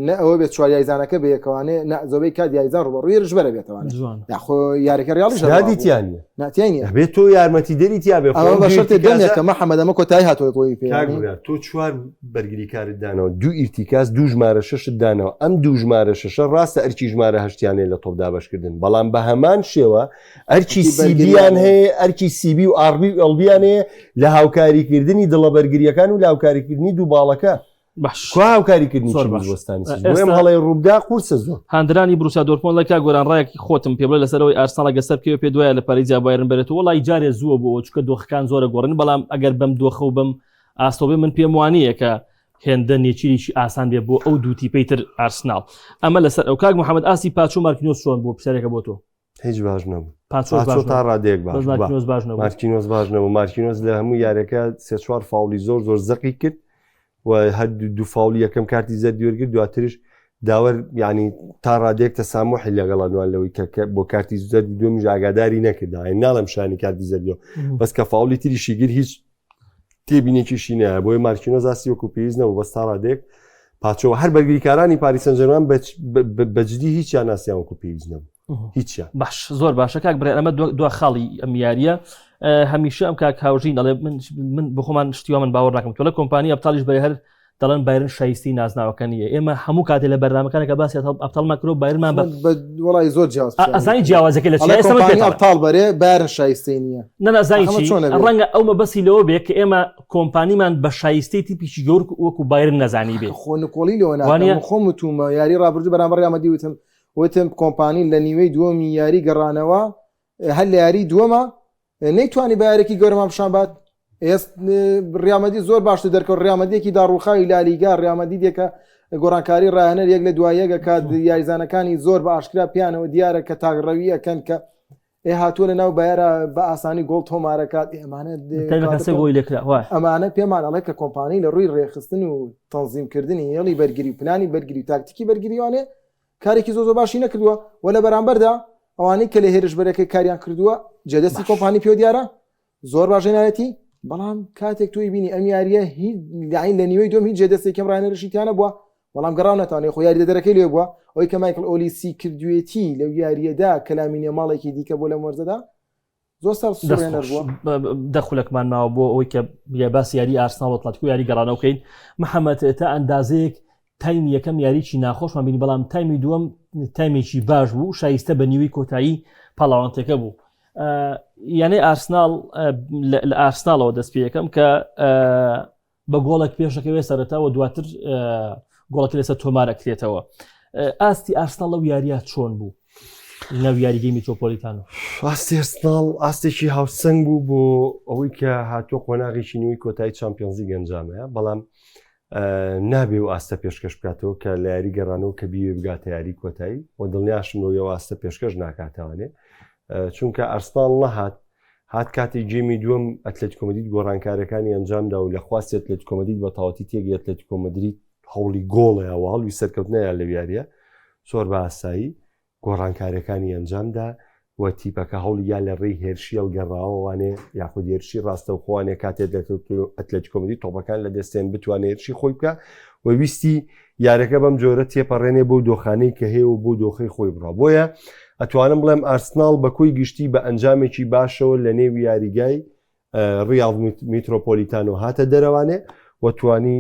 نە ئەوە بێت چوار یاریزانەکە بەیەکەوانێ زۆبەی کات یاریزان ڕوبەڕووی ڕژبەرە بێتەوانێت یاخۆ یاریەکە ڕیاڵیش نادیتیانە ناتیانە بێت تۆ یارمەتی دەری تیا بێ ئەوە بە شەرتێک دەمێکە مەحەمەد ئەمە کۆتایی هاتووە تۆی پێ تۆ چوار بەرگریکارت دانەوە دوو ئیرتیکاس دوو ژمارە شەشت دانەوە ئەم دوو ژمارە شەشە ڕاستە ئەرکی ژمارە هەشتیانەیە لە تۆپدا بەشکردن بەڵام بە هەمان شێوە ئەرکی سیبیان هەیە ئەرکی سیبی و ئاربی و ئەڵبیان هەیە لە هاوکاریکردنی دڵە بەرگریەکان و لە هاوکاریکردنی دوو باڵەکە هاوکاریکردنی وەستانی هەڵی ڕووبدا قورسە زۆر هاندرانی بروسیا دۆرپۆن لەکا گۆران ڕایەکی خۆتم پێ بڵێ لەسەرەوەی ئارسناڵە گەسەر پێ پێ دوایە لە پەریزیا بایرن بێتەوە وڵی جارێ زووە بۆ چکە دۆخەکان زۆرە گۆڕن بەڵام ئەگەر بەم دۆخە و بم ئاستۆبێ من پێم وانەیە کە هێندە نێچیریشی ئاسان بێ بۆ ئەو دوو تیپەیتر ئارسناڵ ئەمە لەسەر ئەو کاک محەممەد ئاسی پاچۆ مارکینۆس چۆن بۆ پرسیارێکە بۆ تۆ هیچ باش نەبوو پاچۆ تا ڕادێک مارکینۆس باش نەبوو مارکینۆس لە هەموو یارەکە سێ چوار فاولی زۆر زۆر زەقی کرد و هەر دوو فاولی یەکەم کارتی زەردی وەرگرت دواترش داوەر ینی تا ڕادێک تەسامحی لەگەڵانوان لەوەی کە بۆ کارتی زەردی دوم ئاگاداری نەکردا ناڵم شانی کارتی زەردیەوە بەس کە فاولی تریشی گر هیچ تێبینێکیشی نایە بۆی مارکینۆس ئاسی وەکو پێویست نەبوو بەس تا ڕادێک پاچۆ هەر بەرگریکارانی پاریس سەن ژەرمان بەجددی هیچیان ناسییان وەکو پێویست نەبوو هیچیان باش زۆر باشە کاک برێ ئەمە دو خاڵی ئەم یاریە هەمیشە ئەم کاک هاوژین دەڵێ من بخۆمان شتیوە من باوەڕ ناکەم تۆ لە کۆمپانی ئەبتالیش بەرێ هەر دەڵێن بایرن شایستی نازناوەکە نیە ئێمە هەموو کاتێ لە بەرنامەکانەکە باسی ئەبتاڵمان کرۆ بایرمان وڵی زۆر جیاواز ئەزانی جیاوازەکە لە ئەبتاڵ بەرێ بایرن شایستی نییە نەنازانی ڕەنگە ئەومە بەسی لەوە بێت کە ئێمە کۆمپانیمان بە شایستی تیپیشی گەور وەکو بایرن نەزانی بێ خۆنکۆڵی لەوە خۆم وتومە یاری ڕابردوو بەرامبەر یامەدی وتم کۆمپانی لە نیوەی دووەمی یاری گەڕانەوە هەر لە یاری دووەمە نەیتوانی بە یارێکی گەورەمان پیشانبات ڕیامەدی زۆر باشتر دەرکەوت ڕیامەدیەکی داڕوخاوی لالیگا ڕیامەدی دێکە گۆڕانکاری ڕاهێنەر یەک لە دوایەکە کات یاریزانەکانی زۆر بە ئاشکرا پیانەوە دیارە کە تاغڕەوی ئەەکەن کە هاتووە لە ناو بایرە بە ئاسانی گۆڵ تۆمارەکات ئەمانە پێمان ئەڵێ کە کۆمپانی لە ڕووی ڕێخستن و تەنزیمکردنی هێڵی بەرگری و پلانی بەرگری و تاکتیکی بەرگریوانێ کارێکی زۆر باشی نەکردووە و لە بەرامبەردا ئەوانەی کە لە هێرش بەرەکەی کاریان کردووە جێدەستی کۆمپانی پێ دیارە زۆر باشێنایەتی بەڵام کاتێک توی بینی ئەم یاریە هیچ لە نیوەی دوم هیچ جێدەستێکم ڕایەنەرشیتیانە بووە بەڵام گەڕاو ناتوانێت خۆ یاری دەرەکەی لێ بووە ئەوەی کە مایکل ئۆلیسی کردوێتی لەو یاریەدا کەلامینە ماڵێکی دیکە بۆ لە وەرزەدا زۆر سەرێنەر بووە دەخولەکمان ماوە بۆ ئەوەی کە باسی یاری ئارسناڵ وڵاتکو یاری گەڕانەوەکەین محەممەد تا ئەندازەیەک تایم یەکەم یاریی ناخۆشمان بینی بەڵام تایمی دووەم تایمێکی باش بوو شایستە بە نیوەی کۆتایی پاڵاوانتەکە بوو یعنی ئارسناڵ لە ئارسناڵەوە دەست پێ یەکەم کە بە گۆڵێک پێشەکەوێ سەرەتاوە دواتر گۆڵەکە لەسەر تۆمارەکرێتەوە. ئاستی ئارسناڵ لەو یاریە چۆن بوو لەو یاریگەی میترۆپۆلیتانۆ؟ ئاستی ئارسناڵ ئاستێکی هاوسەنگ بوو بۆ ئەوەی کە هاتووە قۆناغێکی نوێی کۆتایی چامپیۆنز لیگ ئەنجامەیە، بەڵام نابێ و ئاستە پێشکەش بکاتەوە کە لە یاری گەڕانەوە کە بیوێ بگاتە یاری کۆتایی و دڵنیاشم ئەوە ئاستە پێشکەش ناکاتەوەنێ، چونکە ئارسناڵ نەهات هات کاتی جێمی دووەم ئەتلێتیکۆ مەدرید گۆڕانکارەکانی ئەنجامدا و لە خواستی ئەتلێتیکۆ مەدرید بە تەواوەتی تێگەی ئەتلێتیکۆ مەدرید هەوڵی گۆڵەیە و هەڵوی سەرکەوتنەیە لە یاریە زۆر بە ئاسایی گۆڕانکارەکانی ئەنجامدا و تیپەکە هەوڵی یا لە ڕێی هێرشی هەڵگەڕاوەوانێ یاخود هێرشی ڕاستە و خۆوانێ کاتێک ئەتلێتیکۆ مەدرید تۆپەکان لە دەستێن بتوانێت هێرشی خۆی بکە و ویستی یارەکە بەم جۆرە تێپەڕێنێ بۆ دۆخانەی کە هەیە و بۆ دۆخەی خۆی بڕا. بۆیە ئەتوانم بڵێم ئارسناڵ بە کۆی گشتی بە ئەنجامێکی باشەوە لە نێو یاریگای ڕیاڵ میترۆپۆلیتانۆ هاتە دەرەوانێ و توانی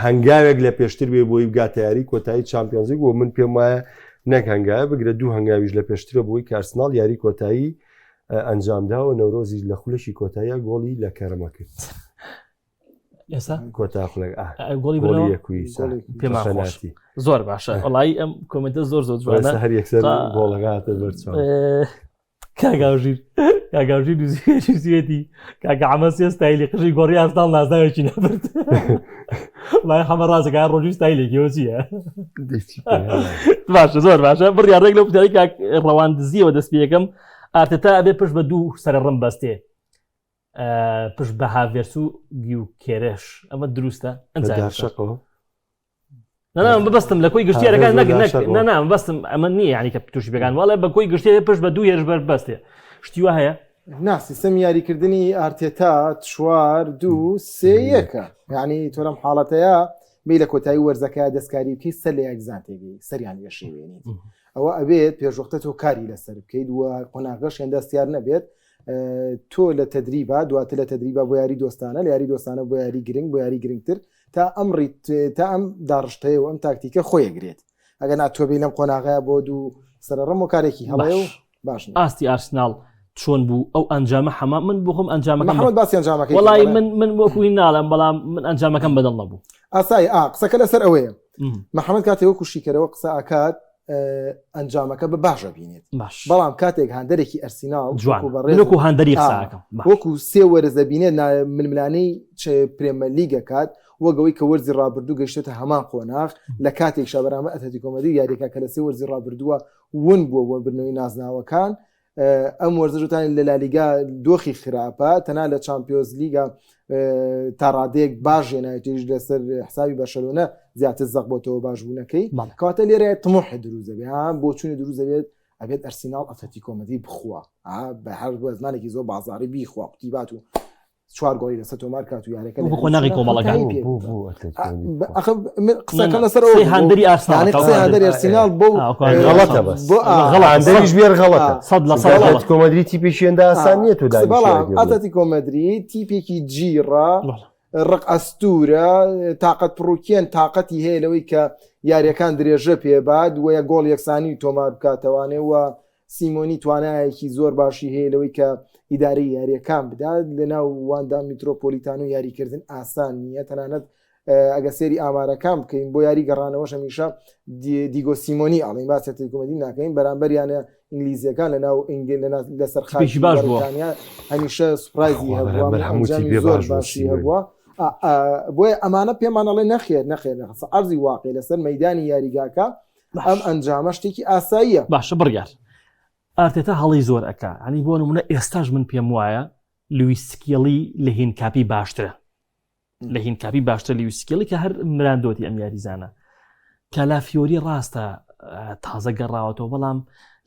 هەنگاوێک لە پێشتر بێ بۆی بگاتە یاری کۆتایی چامپیۆنز لیگ و من پێم وایە نەک هەنگاوە بگرە دوو هەنگاویش لە پێشترە بۆی کە ئارسناڵ یاری کۆتایی ئەنجامداوە نەورۆزی لە خولەشی کۆتاییە گۆڵی لە کەرەمە کرد. ئێستا گۆڵی پێماخۆشی زۆر باشە وڵی ئەم کۆمنتە زۆر زۆر جوانە هەر یەکسەر گۆڵەکەاتە بەرچوان کاگاژی دوزیێتی کاکە ئەمە سێستایلی قژی گۆڕی ئارسناڵ نازداوێکی نەبرد وڵای هەمە ڕاستەکە ڕۆژی ستایلێکیەوە چییە؟ باشە زۆر باشە بڕیان ڕێک لە قوتاری ڕەواندزیەوە دەست پێ یەکەم ئارتێتا ئەبێ پشت بە دوو سەرڕم بەستێ پشت بە هاڤێرس و گیوکێرش ئەمە دروستە ئەنجاشەقەوە ببستم لە کۆی گشتیارەکان نەنام بەستم ئەمە نییە ینی کە تووشی بەکان وڵێ بە کۆی گشتێ پشت بە دوو هێرش بەستێ شتیوە هەیە سیستەمی یاریکردنی ئارتێتا 4-2-3-1 یعنی تۆرەم حاڵەتەیە بێ لە کۆتایی وەرزەکە دەستکاری بکەیت سەر لە یەکزان تێگەی سەریان یەشێوێنیت ئەوە ئەبێت پێشوەختە تۆ کاری لەسەر بکەیت و قۆناغەش هێندەستیار نەبێت تۆ لە تەدریبا دواتر لە تەدریبا بۆ یاری دۆستانە لە یاری دۆستانە بۆ یاری گرنگ بۆ یاری گرنگتر تا ئەم داڕشتەیە و ئەم تاکتیکە خۆیەگرێت ئەگەر ناتۆبی لەم قۆناغەیە بۆ دوو سەرڕەم و کارێکی هەڵەیە و باش ئاستی ئارسناڵ چۆن بوو ئەو ئەنجامە حەما من بخۆم ئەنجامەکە محەممەد باسی ئەنجامەکە وڵی من وەکوی ناڵم بەڵام من ئەنجامەکەم بەدڵ نەبوو ئاسایی قسەکە لەسەر ئەوەیە محەممەد کاتێک وەکو شیکەرەوە قسە ئاکات ئەنجامەکە بە باشە بینێت بەڵام کاتێک هەندێکی ئەرسیناڵ جوانکو هەندێری قساکەم وەکو سێ وەرزە بینێت ململانەی پرێمە لیگەکات وەگەوەی کە وەرزی ڕابردوو گەشتێتە هەمان قۆناغ لە کاتێک شابەرامە ئەتلێتیکۆ مەدرید یاریەکە کە لە سێ وەرزی ڕابردووە ون بووە وەربردنەوەی نازناوەکان ئەم وەرزەجوتانی لە لالیگا دۆخی خراپە تەنها لە چامپیۆنز لیگە تا ڕادەیەک باشێنایەتیش لەسەر حسابی بەرشەلۆنە زیاتر زەق بۆتەوە باشبوونەکەی کەواتە لێرە تمۆحی دروست دەبێت بۆ چوونی دروست دەبێت ئەبێت ئەرسیناڵ ئەتلێتیکۆ مەدرید بخوا بە هەر وەزمانێکی زۆر بازاڕی بیخوا قوتیبات و 4 گۆڵی لەسەر تۆمار کات و یارەکە قۆناغی کۆمەڵەکان قسەکە لەسەر هەندری ئارسیناڵ بۆ غەڵەتە بەس هەندریش بێر غەڵەتە 100% کۆمەدریتی پێشێندا ئاسان نییە تۆ ئەتلێتیکۆ مەدرید تیپێکی جیڕە ڕق ئەستورە تااقەت پڕوکێن تااقەتی هەیە لەوەی کە یاریەکان درێژە پێبات وەیە گۆڵ یەکسانی تۆمار بکاتەوانێ و سیمۆنی توانایەکی زۆر باشی هەیە لەوەی کە ئیداری یاریەکان بدات لەناو واندا میترۆپۆلیتان و یاریکردن ئاسان نییە تەنانەت ئەگە سێری ئامارەکان بکەین بۆ یاری گەڕانەوەش هەمیشە دیگۆ سیمۆنی ئاڵین باسی کۆمەدی ناکەین بەرامبەریانە ئینگلیزیەکان لەناو لەسەر خاکی باشبووە هەمیشە سوپرایزی هەبووە زۆر باشی هەبووە بۆیە ئەمانە پێمانەڵێ نەخێر ئەرزی واقع لەسەر مەیدانی یاریگاکە ئەم ئەنجامە شتێکی ئاساییە باشە بڕیار ئارتێتا هەڵی زۆر ئەکا هەنی بۆ نمونە ئێستاش من پێم وایە لویسکێڵی لە هینکاپی باشترە لە هینکاپی باشتر لویسکێڵی کە هەر مراندۆتی ئەم یاریزانە کالافیۆری ڕاستە تازە گەڕاوەتەوە بەڵام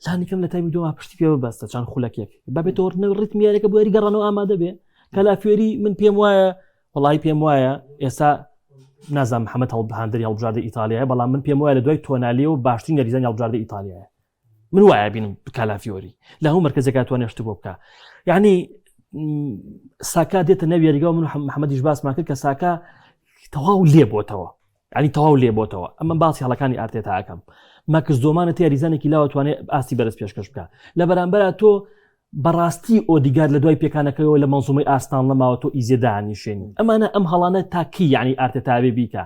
لانیکەم لە تایمی دوما پشتی پێ بەستە چند خولەکێک بابێتەوە ڕیتمی یاریەکە بۆ یاری گەڕانەوە ئامادە بێ کالافیۆری من پێم وایە وڵی پێم وایە ئێستا نازانم محەممەد هەڵبهاندری هەڵبژاردە ئیتالیایە بەڵام من پێم وایە لە دوای تۆنالیە و باشترین یاریزانی هەڵبژاردە ئیتالیایە من وایە بینم کالافیۆری لە هەموو مەرکەزەکە توانێشت بۆ بکە یعنی ساکا دێتە نەوی یاریگا من محەممەدیش باسمان کرد کە ساکا تەواو لێ بۆتەوە ینی تەواو لێ بۆتەوە ئەمە باسی هەڵەکانی ئارتێتاکەم ماکس زۆمانە یاریزانێکی لاوە توانێت ئاستی بەرز پێشکەش بکە لە بەرامبەر تۆ بەڕاستی ئۆدیگار لە دوای پێکانەکەیەوە لە مەنزومەی ئاستان لەماوە تۆ ئیزێدانیشێنی ئەمانە ئەم هەڵانە تاکی یعنی ئارتێتاوێ بیکە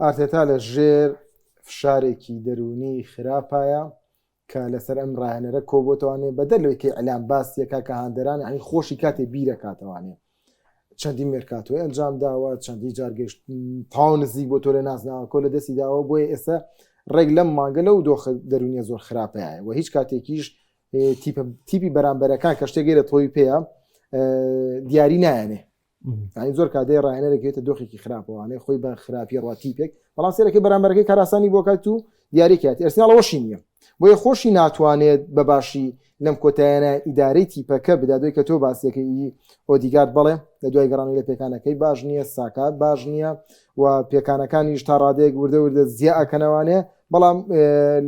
ئارتێتا لە ژێر فشارێکی دەرونی خراپایە کە لەسەر ئەم ڕاهێنەرە کۆبۆتوانێ بەدەلەوەیکە ئەلام باسیەکە کە هاندەران ئەنی خۆشی کاتێ بیرەکاتەوانێ چەندی مێرکاتۆی ئەنجام داوە چەندی جارگەشت تاو نزیک بۆ تۆ لە نازناوە کۆ لە دەستی داوە بۆیە ئێستا ڕێک لەم مانگە لەو دۆخ دەرونیە زۆر خراپەیە و هیچ کاتێکیش تیپی بەرامبەرەکان کە شتێک گەیرە تۆی پێەیە دیاری نایەنێ ئەنی زۆر کاتەی ڕاهێنەرێکێتە دۆخێکی خراپەوانێ خۆی بە خراپی ڕاتیپێک بەڵام سێرەکەی بەرامبەرەکەی کاراسانی بۆکات و دیاریکات ئەرسناڵەوەشی نییە بۆیە خۆشی ناتوانێت بە باشی لەم کۆتایانە ئیدارەی تیپەکە بدادوی کە تۆ باسیەکەی ئۆدیگارد بڵێ لە دوای گەڕانی لە پێکانەکەی باش نییە ساکات باش نییە و پێکانەکانیش تا ڕادەیەک وردە وردە زیە ئەکەنەوانێ بەڵام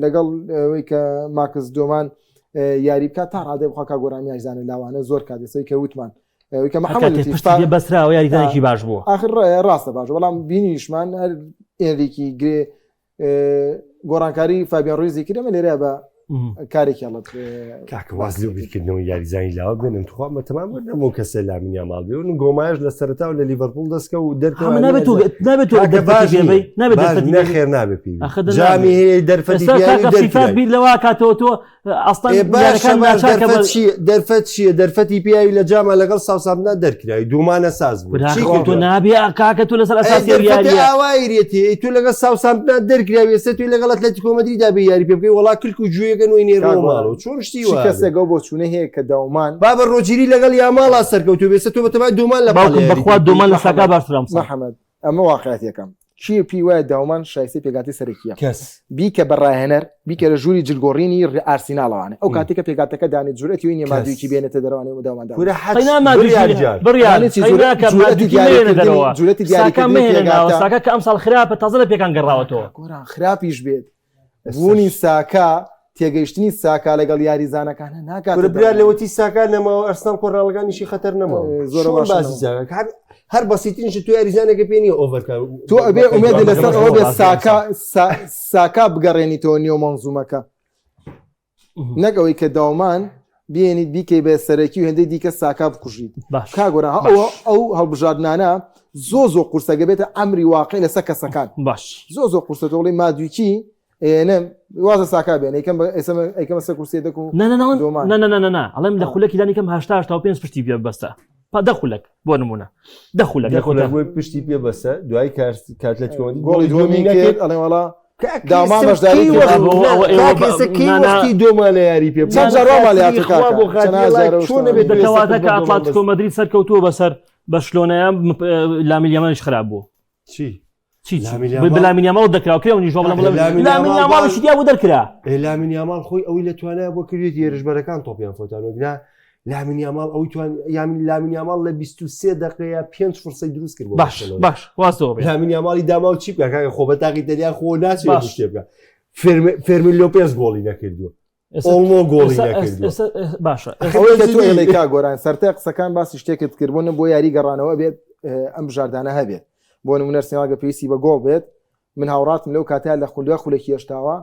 لەگەڵ ئەوەی کە ماکس دۆمان یاری بکات تا ڕادێ بخواکە گۆرامی ئایزانە لاوانە زۆر کاتێسەوەی کە وتمان بەسراوە یاریدانێکی باش بووە آخر ڕاستە باش بەڵام بینیشمان هەر ئێریکی گرێ گۆڕانکاری فابیان ڕووی زیکرێمە لێرە بە کارێکی هەڵەت کاکە واز لێ بیرکردنەوەی یاریزانی لاوە بێنم توخوا بەتەمام نەمەوە کەسە لامینی ئەماڵ بێ و گۆمایش لە سەرەتا و لە لیڤەرپوڵ دەستکە و نابێت نەخێر نابێت پێی جامی هەیە دەرفەتی بیر لەوە کاتەوە تۆ دەرفەت چییە دەرفەتی پیاوی لە جامە لەگەڵ ساوسامنا دەرکراوی دوومانە ساز بوو تۆ نابێ کاکە تۆ لەسەر ئەساسی ئاوایرێتی تۆ لەگەڵ ساوسامنا دەرکراوی ئێستا توی لەگەڵ ئەتلێتیکۆ مەدریدا بێ یاری پێ بکەی وڵا کلک و گوێگەن و نێڕۆماڵەوە چۆن شتی کەسێکەوە بۆ چوونە هەیە کە داومان بابە ڕۆجیری لەگەڵ یاماڵا سەرکەوتو بێسە تۆ بەتەمای دوومان لە بەخوا دوومان لە ساکا باشترام محەممەد ئەمە واقعیت یەکەم چی پێی وایە داومان شایستی پێگاتی سەرەکیە کەس بیکە بەڕاهێنەر بیکە لە ژووری جلگۆڕینی ئارسیناڵەوانە ئەو کاتێککە پێگاتەکە دانی جوورەتی وی نێمادوویکی بێنێتە دەروانێ و داوامدا ساکە کە ئەم ساڵ خراپە تازە لە پێکان گەڕاوەتەوە گۆران خراپیش بێت بوونی ساکا تێگەیشتنی ساکا لەگەڵ یاریزانەکانە ناکات برا لەوەتی ساکان نەماوە ئەرسناڵ کۆڕاڵەکانیشی خەتەر نەماوە زۆر باسی هەر بەسیترینش تو یاریزانێکە پێنی ئۆڤەرکە تۆ ئەبێ ئومێدی لەسەر ئەوە بێ ساکا بگەڕێنیتەوە نیۆ مەنزومەکە نەگەوەی کە داومان بێنیت بیکەی بە سەرەکی و هەندەی دیکە ساکا بکوژیت کاگۆرە ئەو هەڵبژاردنانە زۆ قورسەگە بێتە ئەمری واقعی لەسەر کەسەکان باش زۆ قورسەتەوەڵی مادوویکی وازە ساکا بێن ئەیکەمە سەر کورسێ دەکو ئەڵێم لە خولەکی دانی کەم 85 پشتی پێ بەستە دەخولک بۆ نمونە دەخولک پشتی پێ بەسە دوای کاتلەت گۆڵی دومی کرد ئەڵێ وڵا دامان بەشداری دۆما لە یاری پێ چۆنەبێتەکەواتە کە ئەتلێتیکۆ مەدرید سەرکەوتووە بەسەر بەشلۆنەیە لامیل یامانیش خراپ بوو بلامینیاماڵ دەکراوکرێ و نیژۆ لامینیاماڵشی دیا بوو دەرکرا لامینیاماڵ خۆی ئەوی لە توانای بۆ کردێت هێرشبەرەکان تۆپیان فۆتانۆگنا لامینیاماڵ ئەوی لامینیاماڵ لە 23 دقەیە 5 فرسەی دروست کرد باش واستەوە لامینیاماڵی داما و چی بکە خۆ بە تاقی دەریا خۆ ناچێت شتێ بکە فێرمیل لۆپێز گۆڵی نەکردووە ئەومۆ گۆڵی نەکردووە باشە لێکا گۆران سەرتای قسەکان باسی شتێکت کردبوون بۆ یاری گەڕانەوە بێت ئەم بژاردانە هەبێت بۆ نمونە سیناگە پێویستی بە گۆڵ بێت من هاوڕاتم لەو کاتیا لە خولیا خولێکی هێشتاوە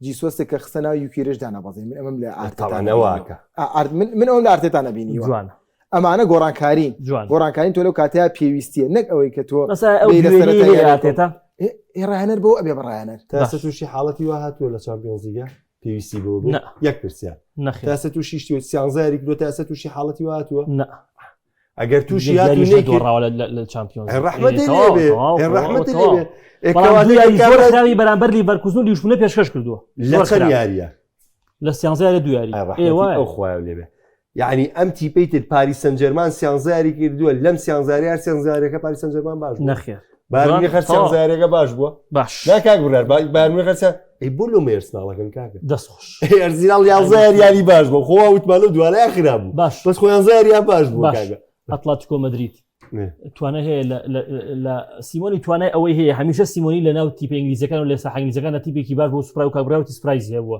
جیسۆستێک کە خستە ناو یوکێرش دانەبەزی من ئەمەم لە ئارتانەوەکە من ئەو لە ئارتێتانە بینی جوانە ئەمانە گۆڕانکارین گۆڕانکارین تۆ لەو کاتیا پێویستیە نەک ئەوەی کە تۆ ڕاهێنەر بۆ ئەبێ بەڕاهێنەر تاسە تووشی حاڵەتی وا هاتووە لە چامپیۆنز لیگە پێویستی بۆ یەک پرسیار تاسە تووشی سیانزاری کرد تاسە تووشی حاڵەتی وا هاتووە ئەگەر تووشی هاتووەڕاوە لە چامپیۆنز ڕەحمەتی بەرامبەر لیڤەرکوزن لیشمونە پێشکەش کردووە لە چەند یاریە لە سیانزە دو یاری خۆیان لێبێ یعنی ئەم تیپەی تر پاریس سەن ژەرمان سیانزاری کردووە لەم سیانزاریار سیانزارەکە پاریس سەن ژەرمان باش نەخێر بارمی خەر سیانزارەکە باش بووە باش ناکاک برار بارمی خەرسە ئەی بۆ لۆ مێرسناڵەکەن کاکە دەستخۆش ئەرزیراڵ یانزایاری باش بوو خۆ وتمانە دوانای خراپ بوو باش بەس خۆیان زاریان باش بوو ئەتلێتیکۆ مەدرید توانای هەیە لە سیمۆنی توانای ئەوەی هەیە هەمیشە سیمۆنی لە ناو تیپە ئینگلیزەکان و لە ساحە ئینگلیزەکانە تیپێکی باش بۆ سوپرای و کابراوتی سپرایز هەبووە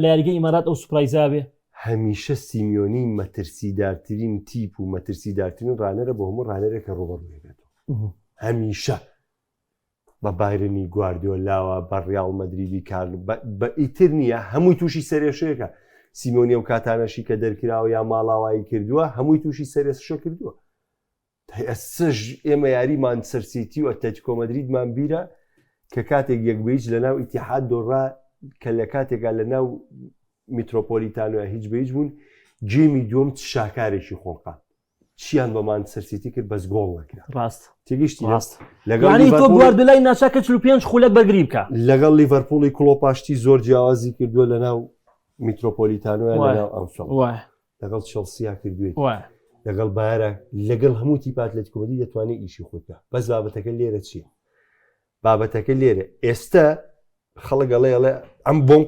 لە یاریگەی ئیمارات ئەو سوپرایزا بێ هەمیشە سیمیۆنی مەترسیدارترین تیپ و مەترسیدارترین ڕانەرە بۆ هەموو ڕانەرێکە ڕۆبەڕووی بێتەوە هەمیشە بە بایرنی گواردیۆلاوە بە ڕیاڵ مەدریدی کار بە ئیتر نییە هەمووی تووشی سەرێشەیەەکە سیمۆنی و کاتانەشی کە دەرکراوە یا ماڵاوایی کردووە هەمووی تووشی سەرێسشە کردووە سژ ئێمە یاریمان سەرسیتی و ئەتلێتیکۆ مەدریدمان بیرە کە کاتێک یەکبەیج لە ناو ئیتیحاد دۆڕا کە لە کاتێکا لە ناو میترۆپۆلیتانۆە هیچ بەیج بوون جێمی دووەم شاکارێکی خۆڵقا چیان بەمان سەرسیتی کرد بەس گۆڵ نەکرا ڕاست تێگەشتی لەگەڵ تۆ گواردیۆلای ناچاکە 45 خولەک بەرگری بکە لەگەڵ لیڤەرپوڵی کلۆپاشتی زۆر جیاوازی کردووە لە ناو میترۆپۆلیتانۆە لە ناو ئەنفیڵد لەگەڵ چێلسیا کردووی لەگەڵ بایەرە لەگەڵ هەموو تیپ ئەتلێتیکۆ مەدرید دەتوانێت ئیشی خۆت بکە بەس بابەتەکە لێرە چییە بابەتەکە لێرە ئێستا خەڵک گەڵێ ئەم بۆم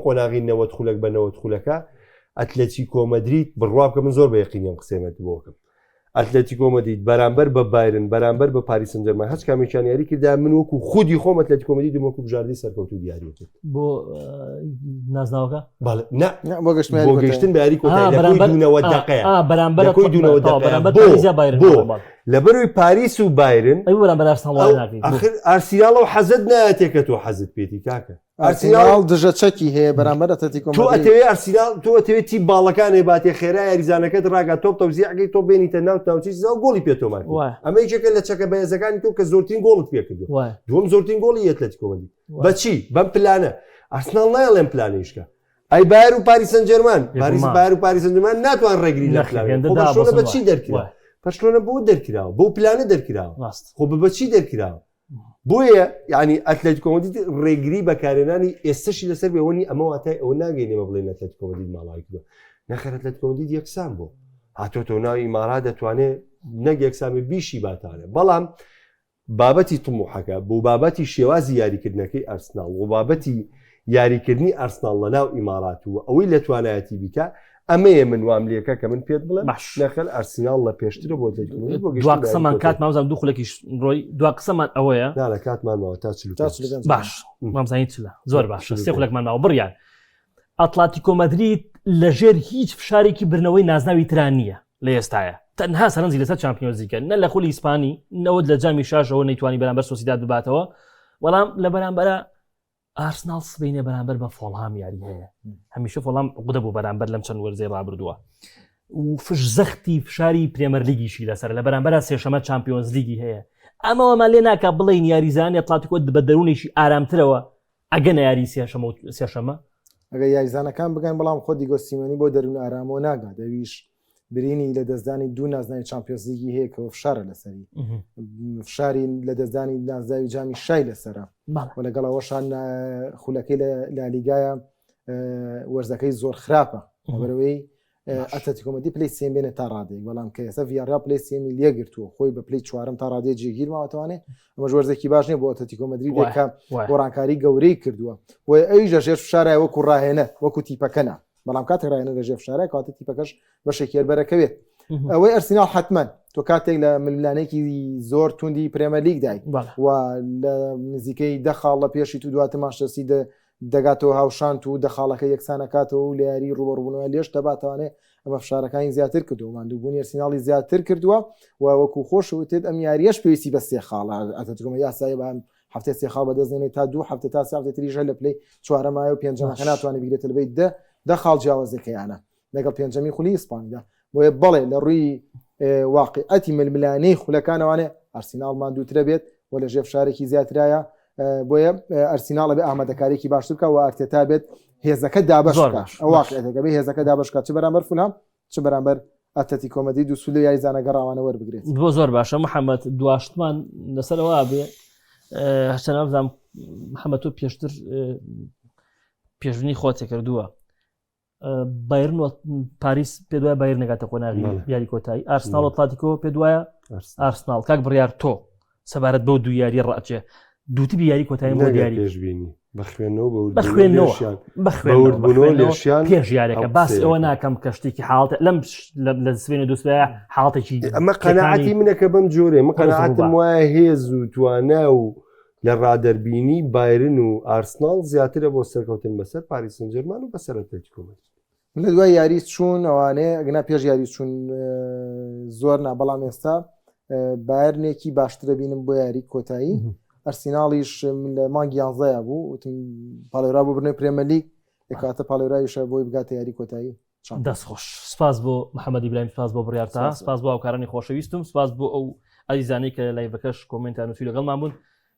قۆناغی 90 خولەک بە 90 خولەکە ئەتلێتیکۆ مەدرید بڕوا بکە من زۆر بە یەقینیم قسەمەت بۆکەم ئەتلێتیکۆ مەدرید بەرامبەر بە بایرن بەرامبەر بە پاریس سن ژەرمەن هەچ کامیان یاری کردا من وەکو خودی خۆم ئەتلێتیکۆ مەدرید وەکو بژاردەی سەرکەوتو دیاری کرد بۆ نازناوەکە بۆ گەشتن بە یاری کۆتاییەوە دقەیە بەرامبەر لەبەروی پاریس و بایرن آخر ئارسیناڵ و حەزت نایەتێکە تۆ حەزت پێێتی کاکە ئارسیناڵ دژە چەکی هەیە بەرامبەر ئەتلێتیکۆ تۆ ئەتەوێ ئارسیناڵ تۆ ئەتەوێت تی باڵەکانی باتێ خێرا یاریزانەکەت ڕاگە تۆ تەوزیعەکەی تۆ بێنیتە ناو ناوچی گۆڵی پێتۆمان ئەمە یەکێکە لە چەکە بەهێزەکانی تۆ کە زۆرترین گۆڵت پێ کردو دووەم زۆرترین گۆڵی ئەتلێتیکۆ مەدرید بەچی بەم پلانە ئارسیناڵ نایەڵێن پلانیشکە ئەی بایر و پاریس سن ژەرمەن بایر و پاریس سن ژەرمەن ناتوان ڕێگری لە پلانە بەچی دەرکرا پەشلۆنە بۆ دەرکراوە بۆ پلانە دەرکراوە خۆ بەچی دەرکراوە بۆیە ینی ئەتلێتیکۆ مەدرید ڕێگری بەکارێنانی ئێستاشی لەسەر بێوەنی ئەمە واتای ئەوە ناگەینەوە بڵێن ئەتلێتیکۆ مەدرید ماڵاوی کردووە نەخێر ئەتلێتیکۆ مەدرید یەکسان بۆ هاتۆتە ناو ئیمارات دەتوانێت نەک یەکسامی بیشی باتانە بەڵام بابەتی تموحەکە بۆ بابەتی شێوازی یاریکردنەکەی ئەرسناڵ و بابەتی یاریکردنی ئەرسناڵ لە ناو ئیمارات و ئەوەی لە توانایەتی بیکە ئەمەیە من وام لێکە کە من پێت بڵێ لەخەل ئەرسیناڵ لە پێشترە بۆ دوا قسەمان کات مامزان دوو خولەکیش ڕۆی دوا قسەمان ئەوەیە لە کاتمانەوە تا باش مامزانی چلە زۆر باش سێ خولەکمانەوە بڕیان ئەتلێتیکۆ مەدرید لەژێر هیچ فشارێکی برنەوەی نازناوی تران نییە لە ئێستاە تەنها سەرنجی لەسەر چامپیۆنزیکە نە لە خولی ئیسپانی نەوەت لە جامی شاشەوە نەیتوانی بەرامبەر سۆسیداد بباتەوە وەڵام لە بەرامبەرە ئارسناڵ سبینێ بەرامبەر بە فۆڵهام یاری هەیە هەمیشە فۆڵام قودە بوو بەرامبەر لەم چەند وەرزێ ڕابردووە و فش زەختی فشاری پرێمەر لیگیشی لەسەر لە بەرامبەر سێشەمە چامپیۆنز لیگی هەیە ئەمەوەمان لێ ناکە بڵین یاریزانانی ئەتلێتیکۆ بە دەرونێکی ئارامترەوە ئەگەنە یاری سێشەمە ئەگە یاریزانەکان بگەن بەڵام خۆ دیگۆ سیمۆنی بۆ دەروون ئارامەوە ناگات دەویش برینی لە دەستدانی دوو نازناوی چامپیۆنز لیگی هەیە کە فشارە لەسەری فشاری لە دەستدانی نازداوی جامی شای لەسەرە و لەگەڵەوەشان خولەکەی لە لیگایە وەرزەکەی زۆر خراپە بەرەوەی ئەتلێتیکۆ مەدرید پلەی سێم بێنێت تا ڕادێک بەڵام کە ئێستا ڤیاریا پلەی سێمی لێگرتووە خۆی بە پلەی چوارەم تا ڕادێ جێگیرماوەتوانێت ئەمەش وەرزێکی باش نیە بۆ ئەتلێتیکۆ مەدرید کە گۆڕانکاری گەورەی کردووە بۆیە ئەویش ژێر فشارای وەکو ڕاهێنە وەکو تیپەکەنە بەڵام کاتێک ڕاهێنە لە ژێر فشارای کاتە تیپەکەش بەشێکی هێربەرەکەوێت ئەوەی ئەرسیناڵ حتمما تۆ کاتێک لە ململانێکی زۆر توندی پرێمەر لیگ دای و لە نزیکەی دەخاڵ لە پێشی تو دواتە ماشەسی دەگاتەوە هاوشان و دەخاڵەکە یەکسانەکاتەوە و لە یاری ڕوبەڕبوونەوە لێش دەباتوانێت ئەمە فشارەکانی زیاتر کردو ماندووبوونی ئەرسیناڵی زیاتر کردووە و وەکو خۆشەوتێت ئەم یاریەش پێویستی بە سێ خاڵ ئەتلێتیکۆ یاسایی بە هەفتەی سێ خاڵ بەدەستێنێت تا دوو هەفتە تا سێ هەفتە تریژە لە پلەی چوارەمایە و پێنجەمەکە ناتوانێت بگرێتە لەبەی دە خاڵ جیاوازەکەیانە لەگەڵ پێنجەمی خولی ئیسپانیدا بۆیە بەڵێ لە ڕووی واقعەتی ململانەی خولەکانەوانێ ئەرسیناڵ ماندووترە بێت و لە ژێر فشارێکی زیاترایە بۆیە ئەرسیناڵ بێ ئامادەکارێکی باشتر بکە و ئارتێتا بێت هێزەکە دابەش بکات ئەو واقعەتەکە بێ هێزەکە دابەش بکات چ بەرامبەر فولهام چ بەرامبەر ئەتلێتیکۆ مەدرید و سولە یاریزانەکە ڕاوانە وەربگرێت بۆ زۆر باشە محەممەد دواشتمان لەسەرەوە بێ هەچەنەزانام محەممەد تۆ پێشتر پێشبینی خۆت کردووە بایرن و پاریس پێ دوایە بایر نەگاتە قۆناغی یاری کۆتایی ئارسناڵ و ئەتلێتیکۆ پێ دوایە ئارسناڵ کاک بڕیار تۆ سەبارەت بەو دوو یاری ڕاچێ دووتیبی یاری کۆتایی بۆ دیاری پێشبینی بەخوێنەوە پێش یاریەکە باس ئەوە ناکەم کە شتێکی حاڵتە لەم لە سوێن و دووسبەیە حاڵتێکی ئەمە قەناعەتی منەکە بەم جۆرێ من قەناعەتم وایە هێز و توانە و لە ڕادەربینی بایرن و ئارسناڵ زیاترە بۆ سەرکەوتن بەسەر پاریس سن ژەرمەن و بەسەر ئەتلێتیکۆ مەدرید لە دوای یاری چوون ئەوانەیە ئەگەنا پێش یاری چوون زۆر نا بەڵام ئێستا بایرنێکی باشترە بینم بۆ یاری کۆتایی ئەرسیناڵیش لە مانگی 11 بوو وتم پاڵێرا بۆ بردنەوەی پرێمەر لیگ کاتە پاڵێرایشە بۆی بگاتە یاری کۆتایی دەستخۆش سپاس بۆ محەممەد ئیبراهیم سپاس بۆ بڕیارتا سپاس بۆ ئەوکارانی خۆشەویستم سپاس بۆ ئەو ئەزیزانەی کە لایڤەکەش کۆمنتیان نووسی لەگەڵمان بوون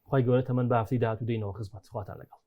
خی گەورە تەمەن بە هەفتی داهاتوو دێنەوە خزمەت خواتان لەگەڵ